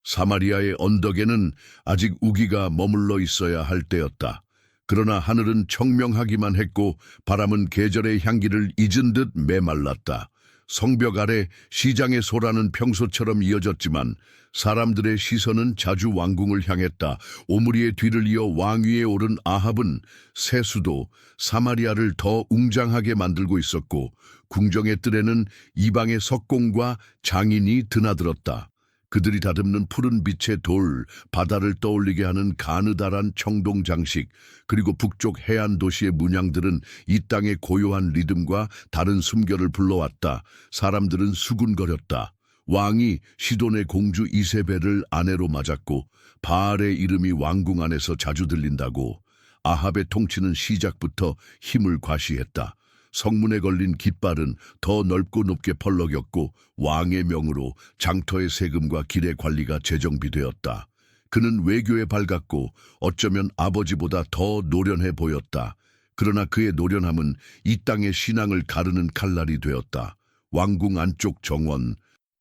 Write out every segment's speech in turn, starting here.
사마리아의 언덕에는 아직 우기가 머물러 있어야 할 때였다. 그러나 하늘은 청명하기만 했고 바람은 계절의 향기를 잊은 듯 메말랐다. 성벽 아래 시장의 소라는 평소처럼 이어졌지만 사람들의 시선은 자주 왕궁을 향했다. 오므리의 뒤를 이어 왕위에 오른 아합은 새 수도 사마리아를 더 웅장하게 만들고 있었고 궁정의 뜰에는 이방의 석공과 장인이 드나들었다. 그들이 다듬는 푸른 빛의 돌, 바다를 떠올리게 하는 가느다란 청동 장식, 그리고 북쪽 해안 도시의 문양들은 이 땅의 고요한 리듬과 다른 숨결을 불러왔다. 사람들은 수군거렸다. 왕이 시돈의 공주 이세벨을 아내로 맞았고 바알의 이름이 왕궁 안에서 자주 들린다고. 아합의 통치는 시작부터 힘을 과시했다. 성문에 걸린 깃발은 더 넓고 높게 펄럭였고 왕의 명으로 장터의 세금과 길의 관리가 재정비되었다. 그는 외교에 밝았고 어쩌면 아버지보다 더 노련해 보였다. 그러나 그의 노련함은 이 땅의 신앙을 가르는 칼날이 되었다. 왕궁 안쪽 정원,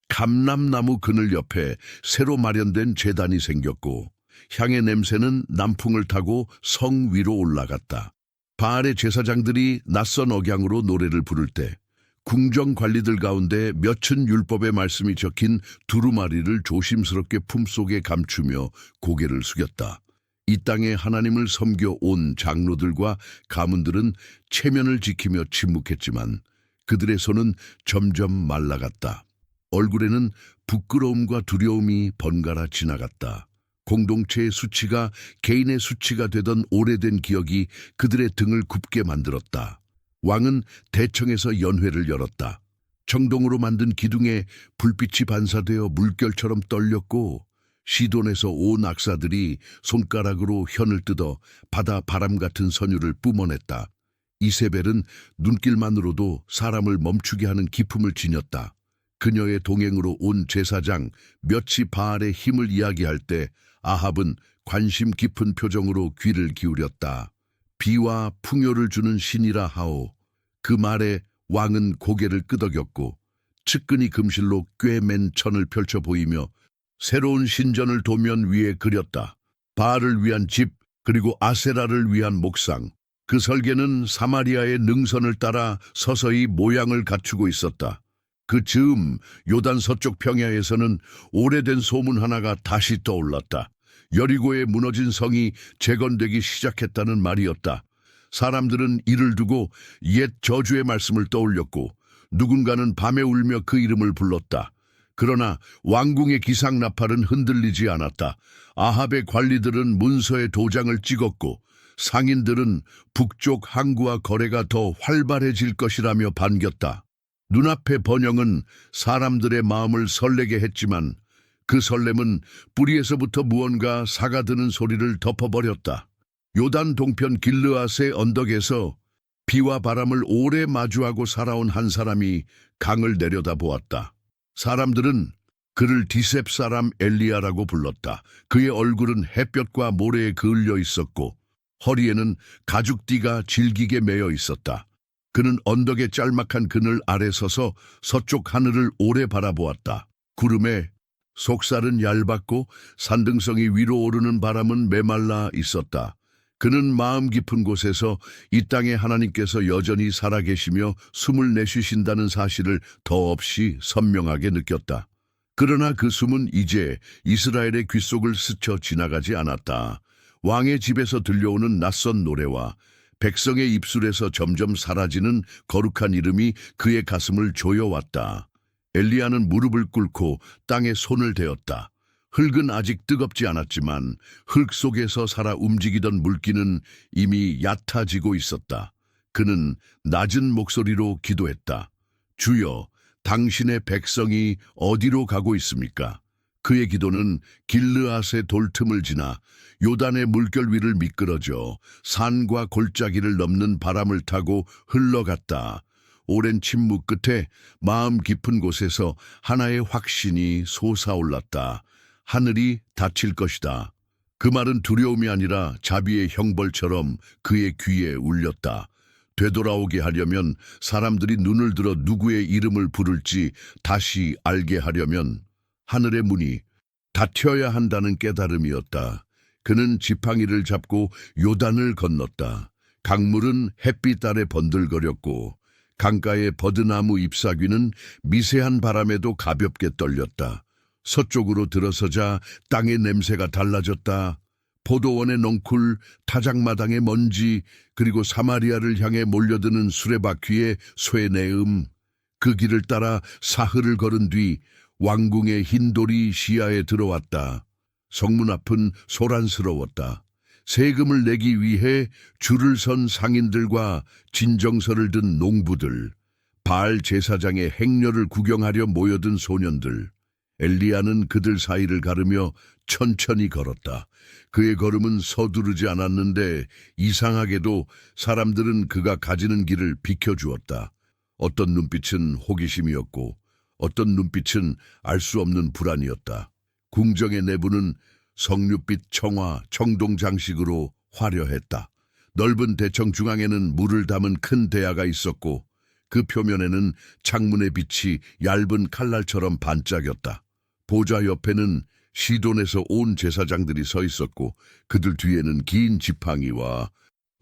감람나무 그늘 옆에 새로 마련된 제단이 생겼고 향의 냄새는 남풍을 타고 성 위로 올라갔다. 바알의 제사장들이 낯선 억양으로 노래를 부를 때 궁정 관리들 가운데 몇천 율법의 말씀이 적힌 두루마리를 조심스럽게 품속에 감추며 고개를 숙였다. 이 땅에 하나님을 섬겨온 장로들과 가문들은 체면을 지키며 침묵했지만 그들의 손은 점점 말라갔다. 얼굴에는 부끄러움과 두려움이 번갈아 지나갔다. 공동체의 수치가 개인의 수치가 되던 오래된 기억이 그들의 등을 굽게 만들었다. 왕은 대청에서 연회를 열었다. 청동으로 만든 기둥에 불빛이 반사되어 물결처럼 떨렸고 시돈에서 온 악사들이 손가락으로 현을 뜯어 바다 바람 같은 선율을 뿜어냈다. 이세벨은 눈길만으로도 사람을 멈추게 하는 기품을 지녔다. 그녀의 동행으로 온 제사장 몇이 바알의 힘을 이야기할 때 아합은 관심 깊은 표정으로 귀를 기울였다. 비와 풍요를 주는 신이라 하오. 그 말에 왕은 고개를 끄덕였고 측근이 금실로 꿰맨 천을 펼쳐 보이며 새로운 신전을 도면 위에 그렸다. 바알을 위한 집, 그리고 아세라를 위한 목상. 그 설계는 사마리아의 능선을 따라 서서히 모양을 갖추고 있었다. 그 즈음 요단 서쪽 평야에서는 오래된 소문 하나가 다시 떠올랐다. 여리고의 무너진 성이 재건되기 시작했다는 말이었다. 사람들은 이를 두고 옛 저주의 말씀을 떠올렸고 누군가는 밤에 울며 그 이름을 불렀다. 그러나 왕궁의 기상나팔은 흔들리지 않았다. 아합의 관리들은 문서에 도장을 찍었고 상인들은 북쪽 항구와 거래가 더 활발해질 것이라며 반겼다. 눈앞의 번영은 사람들의 마음을 설레게 했지만 그 설렘은 뿌리에서부터 무언가 사가드는 소리를 덮어버렸다. 요단 동편 길르앗의 언덕에서 비와 바람을 오래 마주하고 살아온 한 사람이 강을 내려다보았다. 사람들은 그를 디셉 사람 엘리야라고 불렀다. 그의 얼굴은 햇볕과 모래에 그을려 있었고 허리에는 가죽띠가 질기게 매여 있었다. 그는 언덕의 짤막한 그늘 아래 서서 서쪽 하늘을 오래 바라보았다. 구름에 속살은 얇았고 산등성이 위로 오르는 바람은 메말라 있었다. 그는 마음 깊은 곳에서 이 땅에 하나님께서 여전히 살아계시며 숨을 내쉬신다는 사실을 더없이 선명하게 느꼈다. 그러나 그 숨은 이제 이스라엘의 귓속을 스쳐 지나가지 않았다. 왕의 집에서 들려오는 낯선 노래와 백성의 입술에서 점점 사라지는 거룩한 이름이 그의 가슴을 조여왔다. 엘리야는 무릎을 꿇고 땅에 손을 대었다. 흙은 아직 뜨겁지 않았지만 흙 속에서 살아 움직이던 물기는 이미 얕아지고 있었다. 그는 낮은 목소리로 기도했다. 주여, 당신의 백성이 어디로 가고 있습니까? 그의 기도는 길르앗의 돌틈을 지나 요단의 물결 위를 미끄러져 산과 골짜기를 넘는 바람을 타고 흘러갔다. 오랜 침묵 끝에 마음 깊은 곳에서 하나의 확신이 솟아올랐다. 하늘이 닫힐 것이다. 그 말은 두려움이 아니라 자비의 형벌처럼 그의 귀에 울렸다. 되돌아오게 하려면 사람들이 눈을 들어 누구의 이름을 부를지 다시 알게 하려면 하늘의 문이 다튀어야 한다는 깨달음이었다. 그는 지팡이를 잡고 요단을 건넜다. 강물은 햇빛 아래 번들거렸고 강가의 버드나무 잎사귀는 미세한 바람에도 가볍게 떨렸다. 서쪽으로 들어서자 땅의 냄새가 달라졌다. 포도원의 넝쿨, 타작마당의 먼지, 그리고 사마리아를 향해 몰려드는 수레바퀴의 쇠내음. 그 길을 따라 사흘을 걸은 뒤 왕궁의 흰돌이 시야에 들어왔다. 성문 앞은 소란스러웠다. 세금을 내기 위해 줄을 선 상인들과 진정서를 든 농부들, 바알 제사장의 행렬을 구경하려 모여든 소년들. 엘리야는 그들 사이를 가르며 천천히 걸었다. 그의 걸음은 서두르지 않았는데 이상하게도 사람들은 그가 가지는 길을 비켜주었다. 어떤 눈빛은 호기심이었고 어떤 눈빛은 알 수 없는 불안이었다. 궁정의 내부는 석류빛 청화, 청동 장식으로 화려했다. 넓은 대청 중앙에는 물을 담은 큰 대야가 있었고 그 표면에는 창문의 빛이 얇은 칼날처럼 반짝였다. 보좌 옆에는 시돈에서 온 제사장들이 서 있었고 그들 뒤에는 긴 지팡이와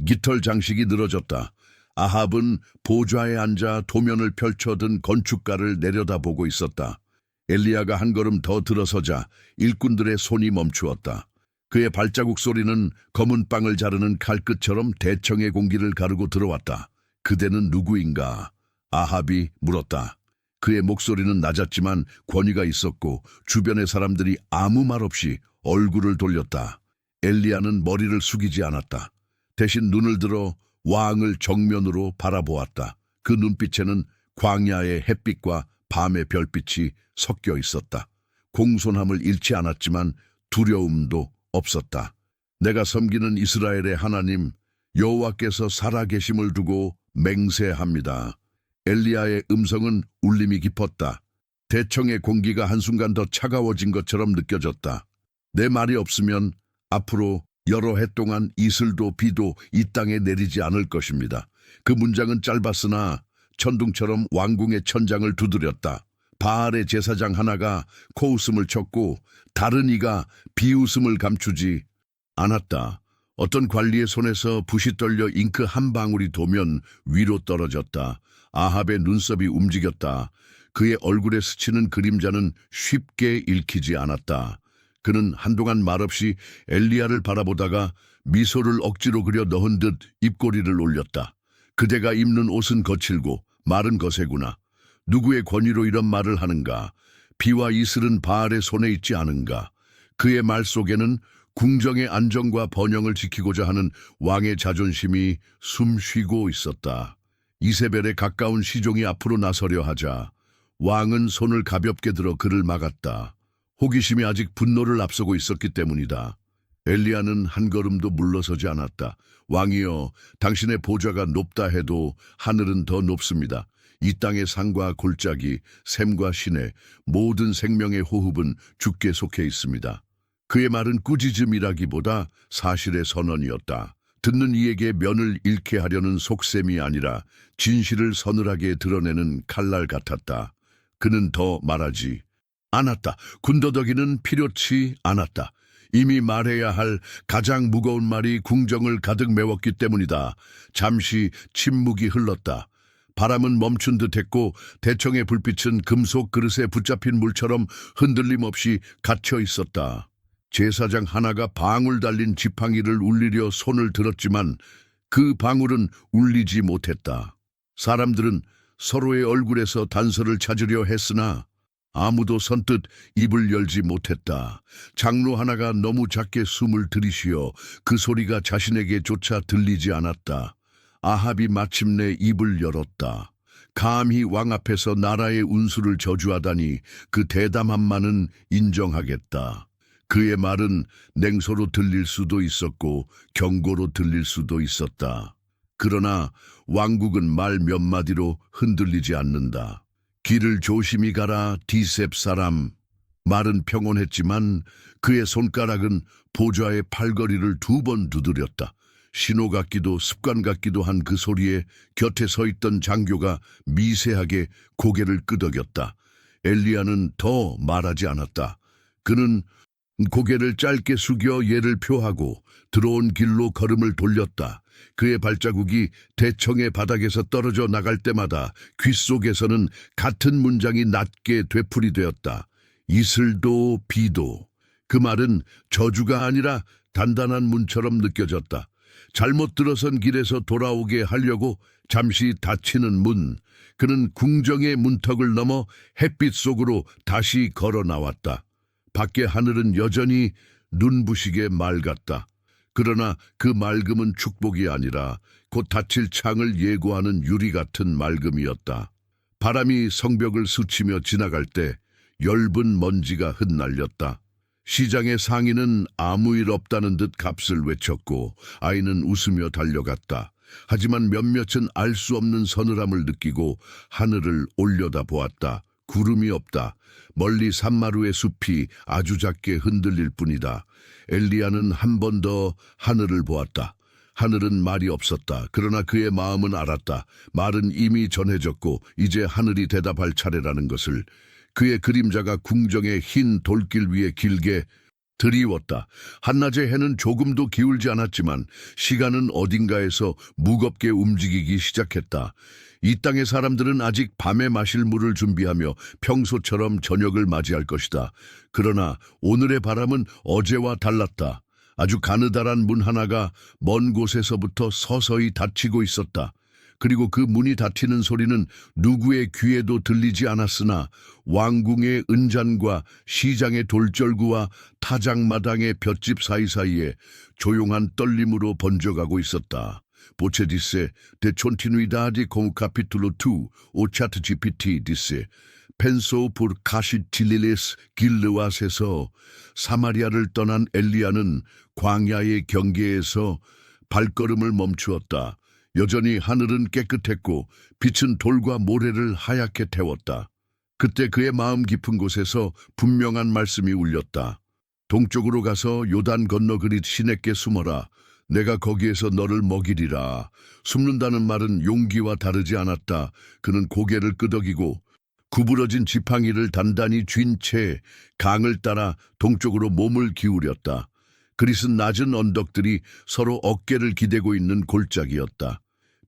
깃털 장식이 늘어졌다. 아합은 보좌에 앉아 도면을 펼쳐든 건축가를 내려다보고 있었다. 엘리야가 한 걸음 더 들어서자 일꾼들의 손이 멈추었다. 그의 발자국 소리는 검은 빵을 자르는 칼끝처럼 대청의 공기를 가르고 들어왔다. 그대는 누구인가? 아합이 물었다. 그의 목소리는 낮았지만 권위가 있었고 주변의 사람들이 아무 말 없이 얼굴을 돌렸다. 엘리야는 머리를 숙이지 않았다. 대신 눈을 들어 왕을 정면으로 바라보았다. 그 눈빛에는 광야의 햇빛과 밤의 별빛이 섞여 있었다. 공손함을 잃지 않았지만 두려움도 없었다. 내가 섬기는 이스라엘의 하나님 여호와께서 살아계심을 두고 맹세합니다. 엘리야의 음성은 울림이 깊었다. 대청의 공기가 한순간 더 차가워진 것처럼 느껴졌다. 내 말이 없으면 앞으로 여러 해 동안 이슬도 비도 이 땅에 내리지 않을 것입니다. 그 문장은 짧았으나 천둥처럼 왕궁의 천장을 두드렸다. 바알의 제사장 하나가 코웃음을 쳤고 다른 이가 비웃음을 감추지 않았다. 어떤 관리의 손에서 붓이 떨려 잉크 한 방울이 도면 위로 떨어졌다. 아합의 눈썹이 움직였다. 그의 얼굴에 스치는 그림자는 쉽게 읽히지 않았다. 그는 한동안 말없이 엘리야를 바라보다가 미소를 억지로 그려 넣은 듯 입꼬리를 올렸다. 그대가 입는 옷은 거칠고 말은 거세구나. 누구의 권위로 이런 말을 하는가? 비와 이슬은 바알의 손에 있지 않은가? 그의 말 속에는 궁정의 안정과 번영을 지키고자 하는 왕의 자존심이 숨쉬고 있었다. 이세벨에 가까운 시종이 앞으로 나서려 하자 왕은 손을 가볍게 들어 그를 막았다. 호기심이 아직 분노를 앞서고 있었기 때문이다. 엘리야는 한 걸음도 물러서지 않았다. 왕이여, 당신의 보좌가 높다 해도 하늘은 더 높습니다. 이 땅의 산과 골짜기, 샘과 시내, 모든 생명의 호흡은 주께 속해 있습니다. 그의 말은 꾸짖음이라기보다 사실의 선언이었다. 듣는 이에게 면을 잃게 하려는 속셈이 아니라 진실을 서늘하게 드러내는 칼날 같았다. 그는 더 말하지 않았다. 군더더기는 필요치 않았다. 이미 말해야 할 가장 무거운 말이 궁정을 가득 메웠기 때문이다. 잠시 침묵이 흘렀다. 바람은 멈춘 듯했고 대청의 불빛은 금속 그릇에 붙잡힌 물처럼 흔들림 없이 갇혀 있었다. 제사장 하나가 방울 달린 지팡이를 울리려 손을 들었지만 그 방울은 울리지 못했다. 사람들은 서로의 얼굴에서 단서를 찾으려 했으나 아무도 선뜻 입을 열지 못했다. 장로 하나가 너무 작게 숨을 들이쉬어 그 소리가 자신에게조차 들리지 않았다. 아합이 마침내 입을 열었다. 감히 왕 앞에서 나라의 운수를 저주하다니 그 대담함만은 인정하겠다. 그의 말은 냉소로 들릴 수도 있었고 경고로 들릴 수도 있었다. 그러나 왕국은 말 몇 마디로 흔들리지 않는다. 길을 조심히 가라, 디셉 사람. 말은 평온했지만 그의 손가락은 보좌의 팔걸이를 2번 두드렸다. 신호 같기도 습관 같기도 한 그 소리에 곁에 서 있던 장교가 미세하게 고개를 끄덕였다. 엘리야는 더 말하지 않았다. 그는 고개를 짧게 숙여 예를 표하고 들어온 길로 걸음을 돌렸다. 그의 발자국이 대청의 바닥에서 떨어져 나갈 때마다 귓속에서는 같은 문장이 낮게 되풀이되었다. 이슬도 비도. 그 말은 저주가 아니라 단단한 문처럼 느껴졌다. 잘못 들어선 길에서 돌아오게 하려고 잠시 닫히는 문. 그는 궁정의 문턱을 넘어 햇빛 속으로 다시 걸어 나왔다. 밖의 하늘은 여전히 눈부시게 맑았다. 그러나 그 맑음은 축복이 아니라 곧 닫힐 창을 예고하는 유리 같은 맑음이었다. 바람이 성벽을 스치며 지나갈 때 엷은 먼지가 흩날렸다. 시장의 상인은 아무 일 없다는 듯 값을 외쳤고 아이는 웃으며 달려갔다. 하지만 몇몇은 알 수 없는 서늘함을 느끼고 하늘을 올려다 보았다. 구름이 없다. 멀리 산마루의 숲이 아주 작게 흔들릴 뿐이다. 엘리야는 한 번 더 하늘을 보았다. 하늘은 말이 없었다. 그러나 그의 마음은 알았다. 말은 이미 전해졌고 이제 하늘이 대답할 차례라는 것을. 그의 그림자가 궁정의 흰 돌길 위에 길게 드리웠다. 한낮의 해는 조금도 기울지 않았지만 시간은 어딘가에서 무겁게 움직이기 시작했다. 이 땅의 사람들은 아직 밤에 마실 물을 준비하며 평소처럼 저녁을 맞이할 것이다. 그러나 오늘의 바람은 어제와 달랐다. 아주 가느다란 문 하나가 먼 곳에서부터 서서히 닫히고 있었다. 그리고 그 문이 닫히는 소리는 누구의 귀에도 들리지 않았으나 왕궁의 은잔과 시장의 돌절구와 타작마당의 볏짚 사이사이에 조용한 떨림으로 번져가고 있었다. Voce disse, de continuidade com o capítulo 2, o chat GPT disse, pensou por 카시틸리레스 길르앗에서 사마리아를 떠난 엘리야는 광야의 경계에서 발걸음을 멈추었다. 여전히 하늘은 깨끗했고 빛은 돌과 모래를 하얗게 태웠다. 그때 그의 마음 깊은 곳에서 분명한 말씀이 울렸다. 동쪽으로 가서 요단 건너 그릿 시냇게 숨어라. 내가 거기에서 너를 먹이리라. 숨는다는 말은 용기와 다르지 않았다. 그는 고개를 끄덕이고 구부러진 지팡이를 단단히 쥔 채 강을 따라 동쪽으로 몸을 기울였다. 그릿은 낮은 언덕들이 서로 어깨를 기대고 있는 골짜기였다.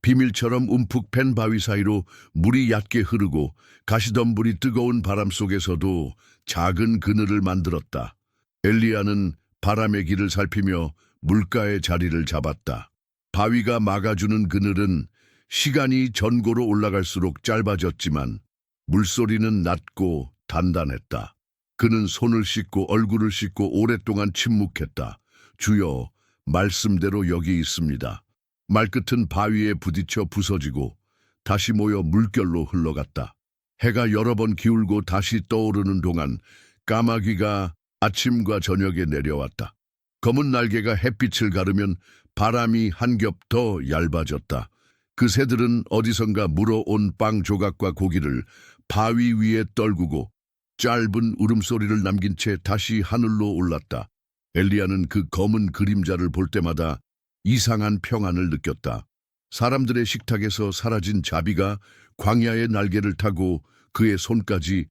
비밀처럼 움푹 팬 바위 사이로 물이 얕게 흐르고 가시덤불이 뜨거운 바람 속에서도 작은 그늘을 만들었다. 엘리야는 바람의 길을 살피며 물가의 자리를 잡았다. 바위가 막아주는 그늘은 시간이 전고로 올라갈수록 짧아졌지만 물소리는 낮고 단단했다. 그는 손을 씻고 얼굴을 씻고 오랫동안 침묵했다. 주여, 말씀대로 여기 있습니다. 말끝은 바위에 부딪혀 부서지고 다시 모여 물결로 흘러갔다. 해가 여러 번 기울고 다시 떠오르는 동안 까마귀가 아침과 저녁에 내려왔다. 검은 날개가 햇빛을 가르면 바람이 한 겹 더 얇아졌다. 그 새들은 어디선가 물어온 빵 조각과 고기를 바위 위에 떨구고 짧은 울음소리를 남긴 채 다시 하늘로 올랐다. 엘리야는 그 검은 그림자를 볼 때마다 이상한 평안을 느꼈다. 사람들의 식탁에서 사라진 자비가 광야의 날개를 타고 그의 손까지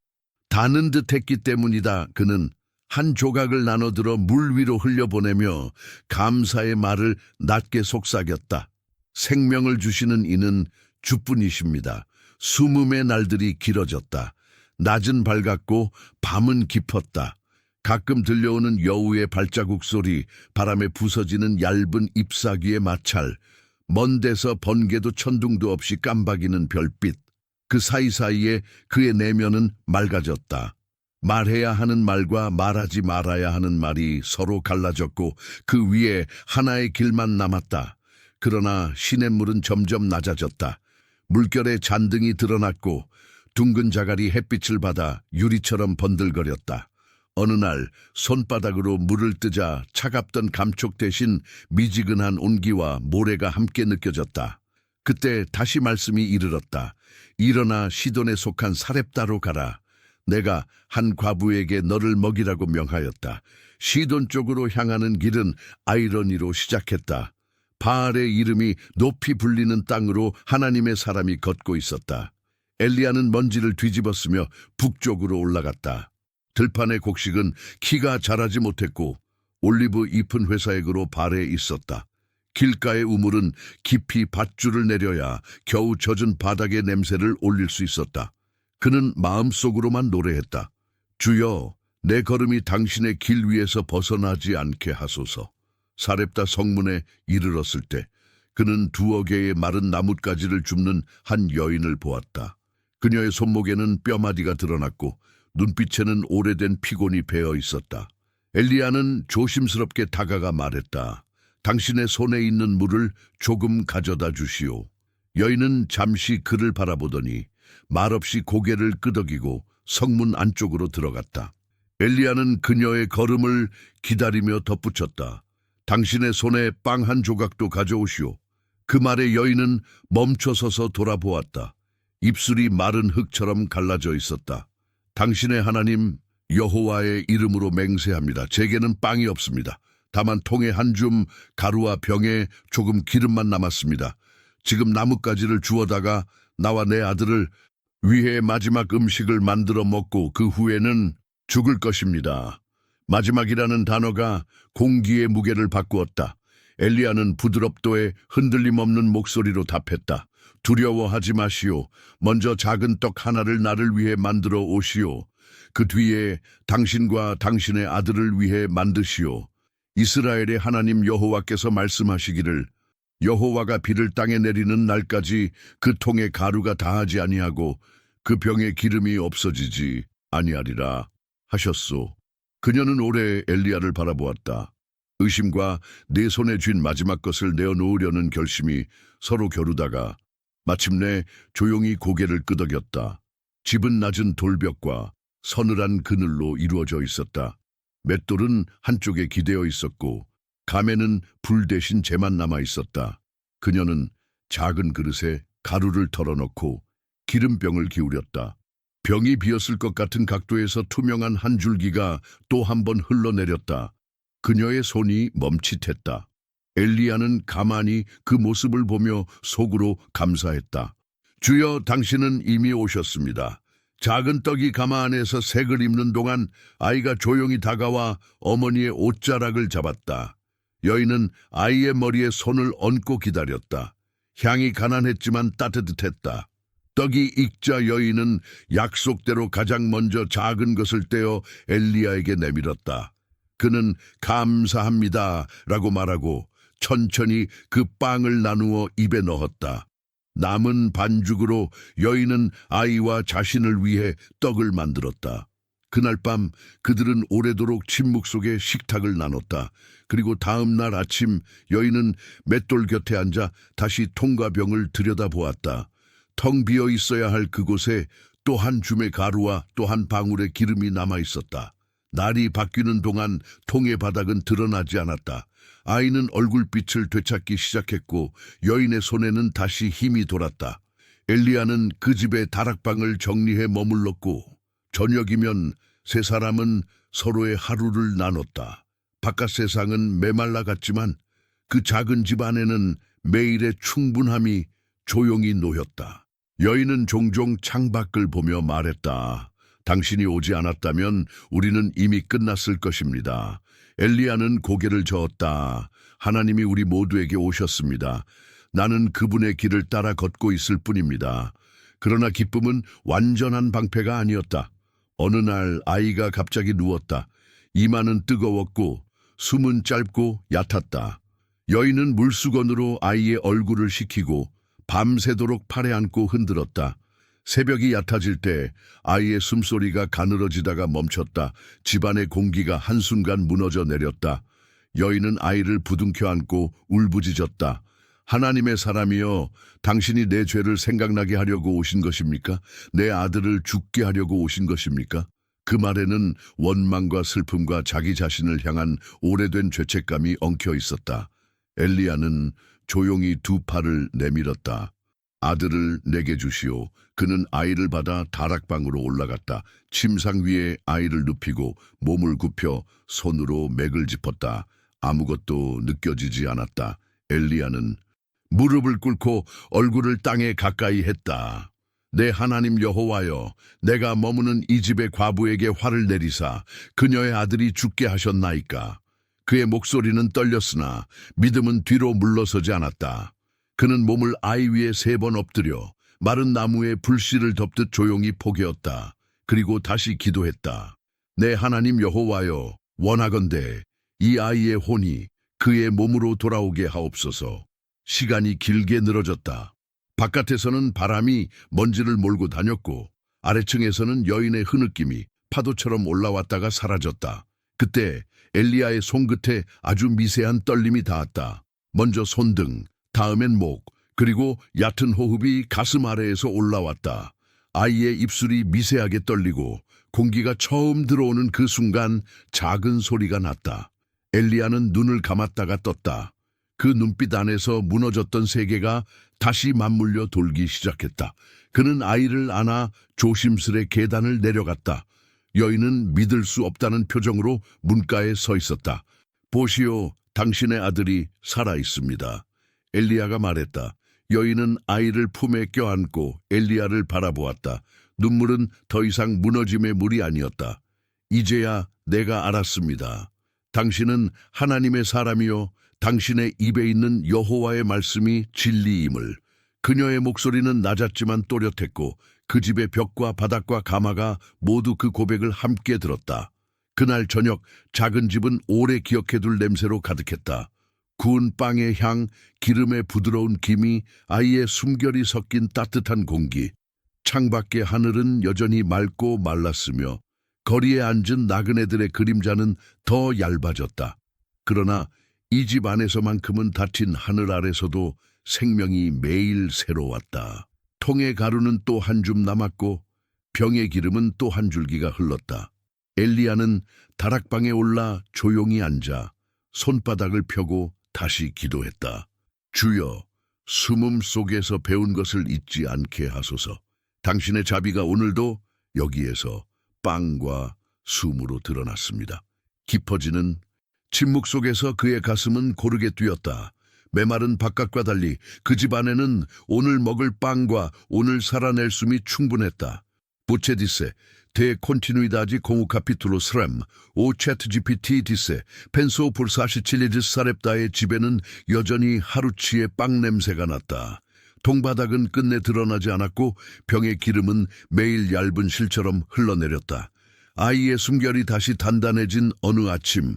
닿는 듯했기 때문이다. 그는 한 조각을 나눠들어 물 위로 흘려보내며 감사의 말을 낮게 속삭였다. 생명을 주시는 이는 주뿐이십니다. 숨음의 날들이 길어졌다. 낮은 밝았고 밤은 깊었다. 가끔 들려오는 여우의 발자국 소리, 바람에 부서지는 얇은 잎사귀의 마찰, 먼 데서 번개도 천둥도 없이 깜박이는 별빛. 그 사이사이에 그의 내면은 맑아졌다. 말해야 하는 말과 말하지 말아야 하는 말이 서로 갈라졌고 그 위에 하나의 길만 남았다. 그러나 시냇물은 점점 낮아졌다. 물결의 잔등이 드러났고 둥근 자갈이 햇빛을 받아 유리처럼 번들거렸다. 어느 날 손바닥으로 물을 뜨자 차갑던 감촉 대신 미지근한 온기와 모래가 함께 느껴졌다. 그때 다시 말씀이 이르렀다. 일어나 시돈에 속한 사렙다로 가라. 내가 한 과부에게 너를 먹이라고 명하였다. 시돈 쪽으로 향하는 길은 아이러니로 시작했다. 바알의 이름이 높이 불리는 땅으로 하나님의 사람이 걷고 있었다. 엘리야는 먼지를 뒤집었으며 북쪽으로 올라갔다. 들판의 곡식은 키가 자라지 못했고 올리브 잎은 회사액으로 발에 있었다. 길가의 우물은 깊이 밧줄을 내려야 겨우 젖은 바닥의 냄새를 올릴 수 있었다. 그는 마음속으로만 노래했다. 주여, 내 걸음이 당신의 길 위에서 벗어나지 않게 하소서. 사렙다 성문에 이르렀을 때 그는 2개의 마른 나뭇가지를 줍는 한 여인을 보았다. 그녀의 손목에는 뼈마디가 드러났고 눈빛에는 오래된 피곤이 배어 있었다. 엘리야는 조심스럽게 다가가 말했다. 당신의 손에 있는 물을 조금 가져다 주시오. 여인은 잠시 그를 바라보더니 말없이 고개를 끄덕이고 성문 안쪽으로 들어갔다. 엘리야는 그녀의 걸음을 기다리며 덧붙였다. 당신의 손에 빵 한 조각도 가져오시오. 그 말에 여인은 멈춰서서 돌아보았다. 입술이 마른 흙처럼 갈라져 있었다. 당신의 하나님 여호와의 이름으로 맹세합니다. 제게는 빵이 없습니다. 다만 통에 한 줌 가루와 병에 조금 기름만 남았습니다. 지금 나뭇가지를 주워다가 나와 내 아들을 위해 마지막 음식을 만들어 먹고 그 후에는 죽을 것입니다. 마지막이라는 단어가 공기의 무게를 바꾸었다. 엘리야는 부드럽도에 흔들림 없는 목소리로 답했다. 두려워하지 마시오. 먼저 작은 떡 하나를 나를 위해 만들어 오시오. 그 뒤에 당신과 당신의 아들을 위해 만드시오. 이스라엘의 하나님 여호와께서 말씀하시기를 여호와가 비를 땅에 내리는 날까지 그 통에 가루가 다하지 아니하고 그 병에 기름이 없어지지 아니하리라 하셨소. 그녀는 오래 엘리야를 바라보았다. 의심과 내 손에 쥔 마지막 것을 내어놓으려는 결심이 서로 겨루다가 마침내 조용히 고개를 끄덕였다. 집은 낮은 돌벽과 서늘한 그늘로 이루어져 있었다. 맷돌은 한쪽에 기대어 있었고 감에는 불 대신 재만 남아 있었다. 그녀는 작은 그릇에 가루를 털어넣고 기름병을 기울였다. 병이 비었을 것 같은 각도에서 투명한 한 줄기가 또 한 번 흘러내렸다. 그녀의 손이 멈칫했다. 엘리야는 가만히 그 모습을 보며 속으로 감사했다. 주여, 당신은 이미 오셨습니다. 작은 떡이 가마 안에서 색을 입는 동안 아이가 조용히 다가와 어머니의 옷자락을 잡았다. 여인은 아이의 머리에 손을 얹고 기다렸다. 향이 가난했지만 따뜻했다. 떡이 익자 여인은 약속대로 가장 먼저 작은 것을 떼어 엘리야에게 내밀었다. 그는 감사합니다 라고 말하고 천천히 그 빵을 나누어 입에 넣었다. 남은 반죽으로 여인은 아이와 자신을 위해 떡을 만들었다. 그날 밤 그들은 오래도록 침묵 속에 식탁을 나눴다. 그리고 다음 날 아침 여인은 맷돌 곁에 앉아 다시 통과 병을 들여다보았다. 텅 비어 있어야 할 그곳에 또 한 줌의 가루와 또 한 방울의 기름이 남아 있었다. 날이 바뀌는 동안 통의 바닥은 드러나지 않았다. 아이는 얼굴빛을 되찾기 시작했고 여인의 손에는 다시 힘이 돌았다. 엘리야는 그 집의 다락방을 정리해 머물렀고 저녁이면 세 사람은 서로의 하루를 나눴다. 바깥 세상은 메말라 갔지만 그 작은 집 안에는 매일의 충분함이 조용히 놓였다. 여인은 종종 창밖을 보며 말했다. 당신이 오지 않았다면 우리는 이미 끝났을 것입니다. 엘리야는 고개를 저었다. 하나님이 우리 모두에게 오셨습니다. 나는 그분의 길을 따라 걷고 있을 뿐입니다. 그러나 기쁨은 완전한 방패가 아니었다. 어느 날 아이가 갑자기 누웠다. 이마는 뜨거웠고 숨은 짧고 얕았다. 여인은 물수건으로 아이의 얼굴을 식히고 밤새도록 팔에 안고 흔들었다. 새벽이 얕아질 때 아이의 숨소리가 가늘어지다가 멈췄다. 집안의 공기가 한순간 무너져 내렸다. 여인은 아이를 부둥켜 안고 울부짖었다. 하나님의 사람이여, 당신이 내 죄를 생각나게 하려고 오신 것입니까? 내 아들을 죽게 하려고 오신 것입니까? 그 말에는 원망과 슬픔과 자기 자신을 향한 오래된 죄책감이 엉켜 있었다. 엘리야는 조용히 두 팔을 내밀었다. 아들을 내게 주시오. 그는 아이를 받아 다락방으로 올라갔다. 침상 위에 아이를 눕히고 몸을 굽혀 손으로 맥을 짚었다. 아무것도 느껴지지 않았다. 엘리야는 무릎을 꿇고 얼굴을 땅에 가까이 했다. 내 하나님 여호와여, 내가 머무는 이 집의 과부에게 화를 내리사 그녀의 아들이 죽게 하셨나이까. 그의 목소리는 떨렸으나 믿음은 뒤로 물러서지 않았다. 그는 몸을 아이 위에 3번 엎드려 마른 나무에 불씨를 덮듯 조용히 포개었다. 그리고 다시 기도했다. 내 하나님 여호와여, 원하건대 이 아이의 혼이 그의 몸으로 돌아오게 하옵소서. 시간이 길게 늘어졌다. 바깥에서는 바람이 먼지를 몰고 다녔고 아래층에서는 여인의 흐느낌이 파도처럼 올라왔다가 사라졌다. 그때 엘리야의 손끝에 아주 미세한 떨림이 닿았다. 먼저 손등, 다음엔 목, 그리고 얕은 호흡이 가슴 아래에서 올라왔다. 아이의 입술이 미세하게 떨리고 공기가 처음 들어오는 그 순간 작은 소리가 났다. 엘리야는 눈을 감았다가 떴다. 그 눈빛 안에서 무너졌던 세계가 다시 맞물려 돌기 시작했다. 그는 아이를 안아 조심스레 계단을 내려갔다. 여인은 믿을 수 없다는 표정으로 문가에 서 있었다. 보시오, 당신의 아들이 살아 있습니다. 엘리야가 말했다. 여인은 아이를 품에 껴안고 엘리야를 바라보았다. 눈물은 더 이상 무너짐의 물이 아니었다. 이제야 내가 알았습니다. 당신은 하나님의 사람이요, 당신의 입에 있는 여호와의 말씀이 진리임을. 그녀의 목소리는 낮았지만 또렷했고 그 집의 벽과 바닥과 가마가 모두 그 고백을 함께 들었다. 그날 저녁 작은 집은 오래 기억해둘 냄새로 가득했다. 구운 빵의 향, 기름의 부드러운 김이, 아이의 숨결이 섞인 따뜻한 공기. 창밖의 하늘은 여전히 맑고 말랐으며 거리에 앉은 나그네들의 그림자는 더 얇아졌다. 그러나 이 집 안에서만큼은 닫힌 하늘 아래서도 생명이 매일 새로웠다. 통의 가루는 또 한 줌 남았고 병의 기름은 또 한 줄기가 흘렀다. 엘리야는 다락방에 올라 조용히 앉아 손바닥을 펴고 다시 기도했다. 주여, 숨음 속에서 배운 것을 잊지 않게 하소서. 당신의 자비가 오늘도 여기에서 빵과 숨으로 드러났습니다. 깊어지는 침묵 속에서 그의 가슴은 고르게 뛰었다. 메마른 바깥과 달리 그 집 안에는 오늘 먹을 빵과 오늘 살아낼 숨이 충분했다. Bucce disse, te continuidade com o capítulo SRAM. O ChatGPT disse, penso por 사시칠리즈 사렙다의 집에는 여전히 하루치의 빵 냄새가 났다. 통바닥은 끝내 드러나지 않았고 병의 기름은 매일 얇은 실처럼 흘러내렸다. 아이의 숨결이 다시 단단해진 어느 아침,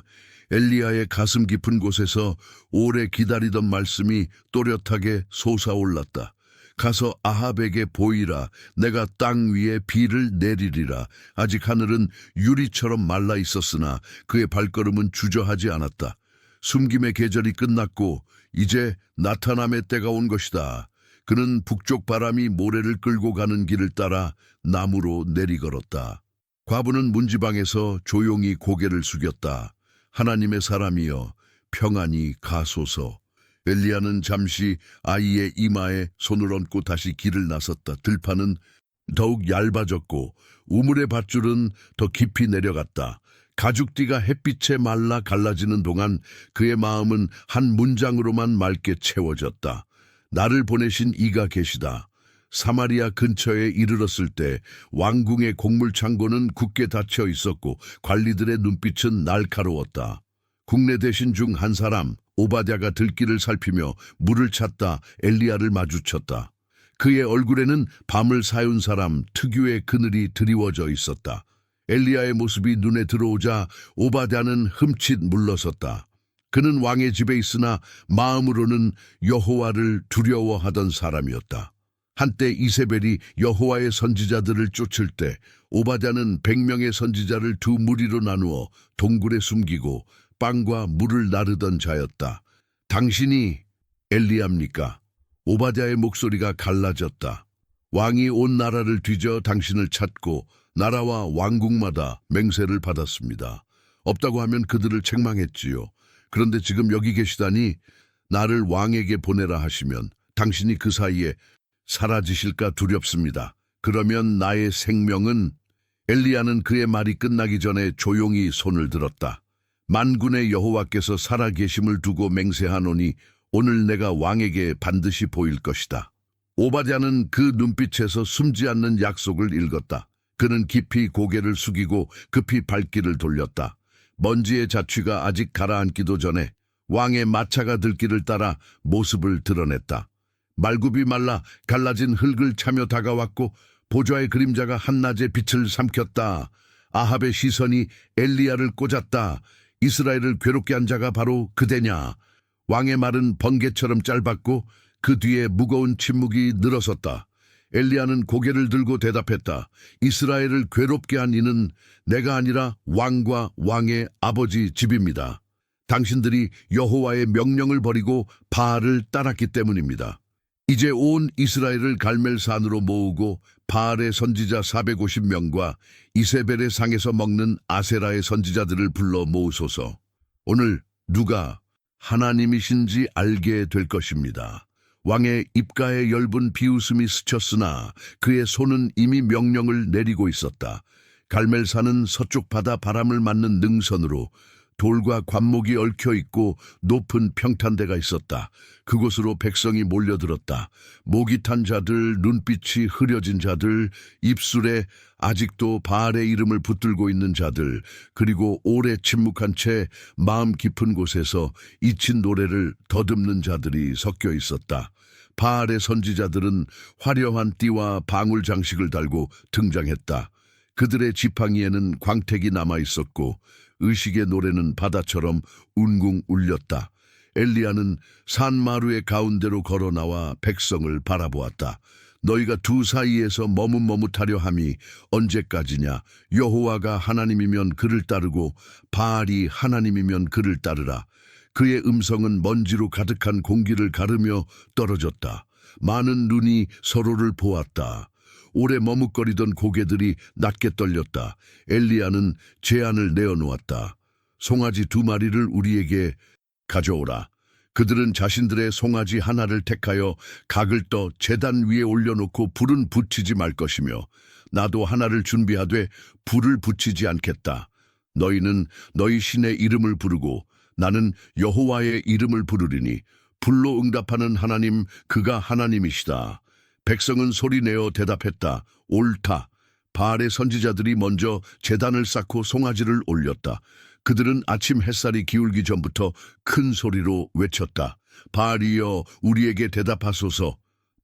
엘리야의 가슴 깊은 곳에서 오래 기다리던 말씀이 또렷하게 솟아올랐다. 가서 아합에게 보이라. 내가 땅 위에 비를 내리리라. 아직 하늘은 유리처럼 말라 있었으나 그의 발걸음은 주저하지 않았다. 숨김의 계절이 끝났고 이제 나타남의 때가 온 것이다. 그는 북쪽 바람이 모래를 끌고 가는 길을 따라 나무로 내리걸었다. 과부는 문지방에서 조용히 고개를 숙였다. 하나님의 사람이여, 평안히 가소서. 엘리야는 잠시 아이의 이마에 손을 얹고 다시 길을 나섰다. 들판은 더욱 얇아졌고 우물의 밧줄은 더 깊이 내려갔다. 가죽띠가 햇빛에 말라 갈라지는 동안 그의 마음은 한 문장으로만 맑게 채워졌다. 나를 보내신 이가 계시다. 사마리아 근처에 이르렀을 때 왕궁의 곡물창고는 굳게 닫혀 있었고 관리들의 눈빛은 날카로웠다. 국내 대신 중 한 사람, 오바댜가 들길을 살피며 물을 찾다 엘리야를 마주쳤다. 그의 얼굴에는 밤을 사윤 사람 특유의 그늘이 드리워져 있었다. 엘리야의 모습이 눈에 들어오자 오바댜는 흠칫 물러섰다. 그는 왕의 집에 있으나 마음으로는 여호와를 두려워하던 사람이었다. 한때 이세벨이 여호와의 선지자들을 쫓을 때 오바댜는 100명의 선지자를 두 무리로 나누어 동굴에 숨기고 빵과 물을 나르던 자였다. 당신이 엘리야입니까? 오바댜의 목소리가 갈라졌다. 왕이 온 나라를 뒤져 당신을 찾고 나라와 왕국마다 맹세를 받았습니다. 없다고 하면 그들을 책망했지요. 그런데 지금 여기 계시다니 나를 왕에게 보내라 하시면 당신이 그 사이에 사라지실까 두렵습니다. 그러면 나의 생명은... 엘리야는 그의 말이 끝나기 전에 조용히 손을 들었다. 만군의 여호와께서 살아계심을 두고 맹세하노니 오늘 내가 왕에게 반드시 보일 것이다. 오바댜는 그 눈빛에서 숨지 않는 약속을 읽었다. 그는 깊이 고개를 숙이고 급히 발길을 돌렸다. 먼지의 자취가 아직 가라앉기도 전에 왕의 마차가 들길을 따라 모습을 드러냈다. 말굽이 말라 갈라진 흙을 차며 다가왔고 보좌의 그림자가 한낮의 빛을 삼켰다. 아합의 시선이 엘리야를 꽂았다. 이스라엘을 괴롭게 한 자가 바로 그대냐. 왕의 말은 번개처럼 짧았고 그 뒤에 무거운 침묵이 늘어섰다. 엘리야는 고개를 들고 대답했다. 이스라엘을 괴롭게 한 이는 내가 아니라 왕과 왕의 아버지 집입니다. 당신들이 여호와의 명령을 버리고 바알을 따랐기 때문입니다. 이제 온 이스라엘을 갈멜산으로 모으고 바알의 선지자 450명과 이세벨의 상에서 먹는 아세라의 선지자들을 불러 모으소서. 오늘 누가 하나님이신지 알게 될 것입니다. 왕의 입가에 엷은 비웃음이 스쳤으나 그의 손은 이미 명령을 내리고 있었다. 갈멜산은 서쪽 바다 바람을 맞는 능선으로 돌과 관목이 얽혀 있고 높은 평탄대가 있었다. 그곳으로 백성이 몰려들었다. 목이 탄 자들, 눈빛이 흐려진 자들, 입술에 아직도 바알의 이름을 붙들고 있는 자들, 그리고 오래 침묵한 채 마음 깊은 곳에서 잊힌 노래를 더듬는 자들이 섞여 있었다. 바알의 선지자들은 화려한 띠와 방울 장식을 달고 등장했다. 그들의 지팡이에는 광택이 남아 있었고 의식의 노래는 바다처럼 웅궁 울렸다. 엘리야는 산마루의 가운데로 걸어 나와 백성을 바라보았다. 너희가 두 사이에서 머뭇머뭇하려 함이 언제까지냐. 여호와가 하나님이면 그를 따르고 바알이 하나님이면 그를 따르라. 그의 음성은 먼지로 가득한 공기를 가르며 떨어졌다. 많은 눈이 서로를 보았다. 오래 머뭇거리던 고개들이 낮게 떨렸다. 엘리야는 제안을 내어놓았다. 송아지 2마리를 우리에게 가져오라. 그들은 자신들의 송아지 하나를 택하여 각을 떠 제단 위에 올려놓고 불은 붙이지 말 것이며 나도 하나를 준비하되 불을 붙이지 않겠다. 너희는 너희 신의 이름을 부르고 나는 여호와의 이름을 부르리니 불로 응답하는 하나님 그가 하나님이시다. 백성은 소리내어 대답했다. 옳다. 바알의 선지자들이 먼저 제단을 쌓고 송아지를 올렸다. 그들은 아침 햇살이 기울기 전부터 큰 소리로 외쳤다. 바알이여 우리에게 대답하소서.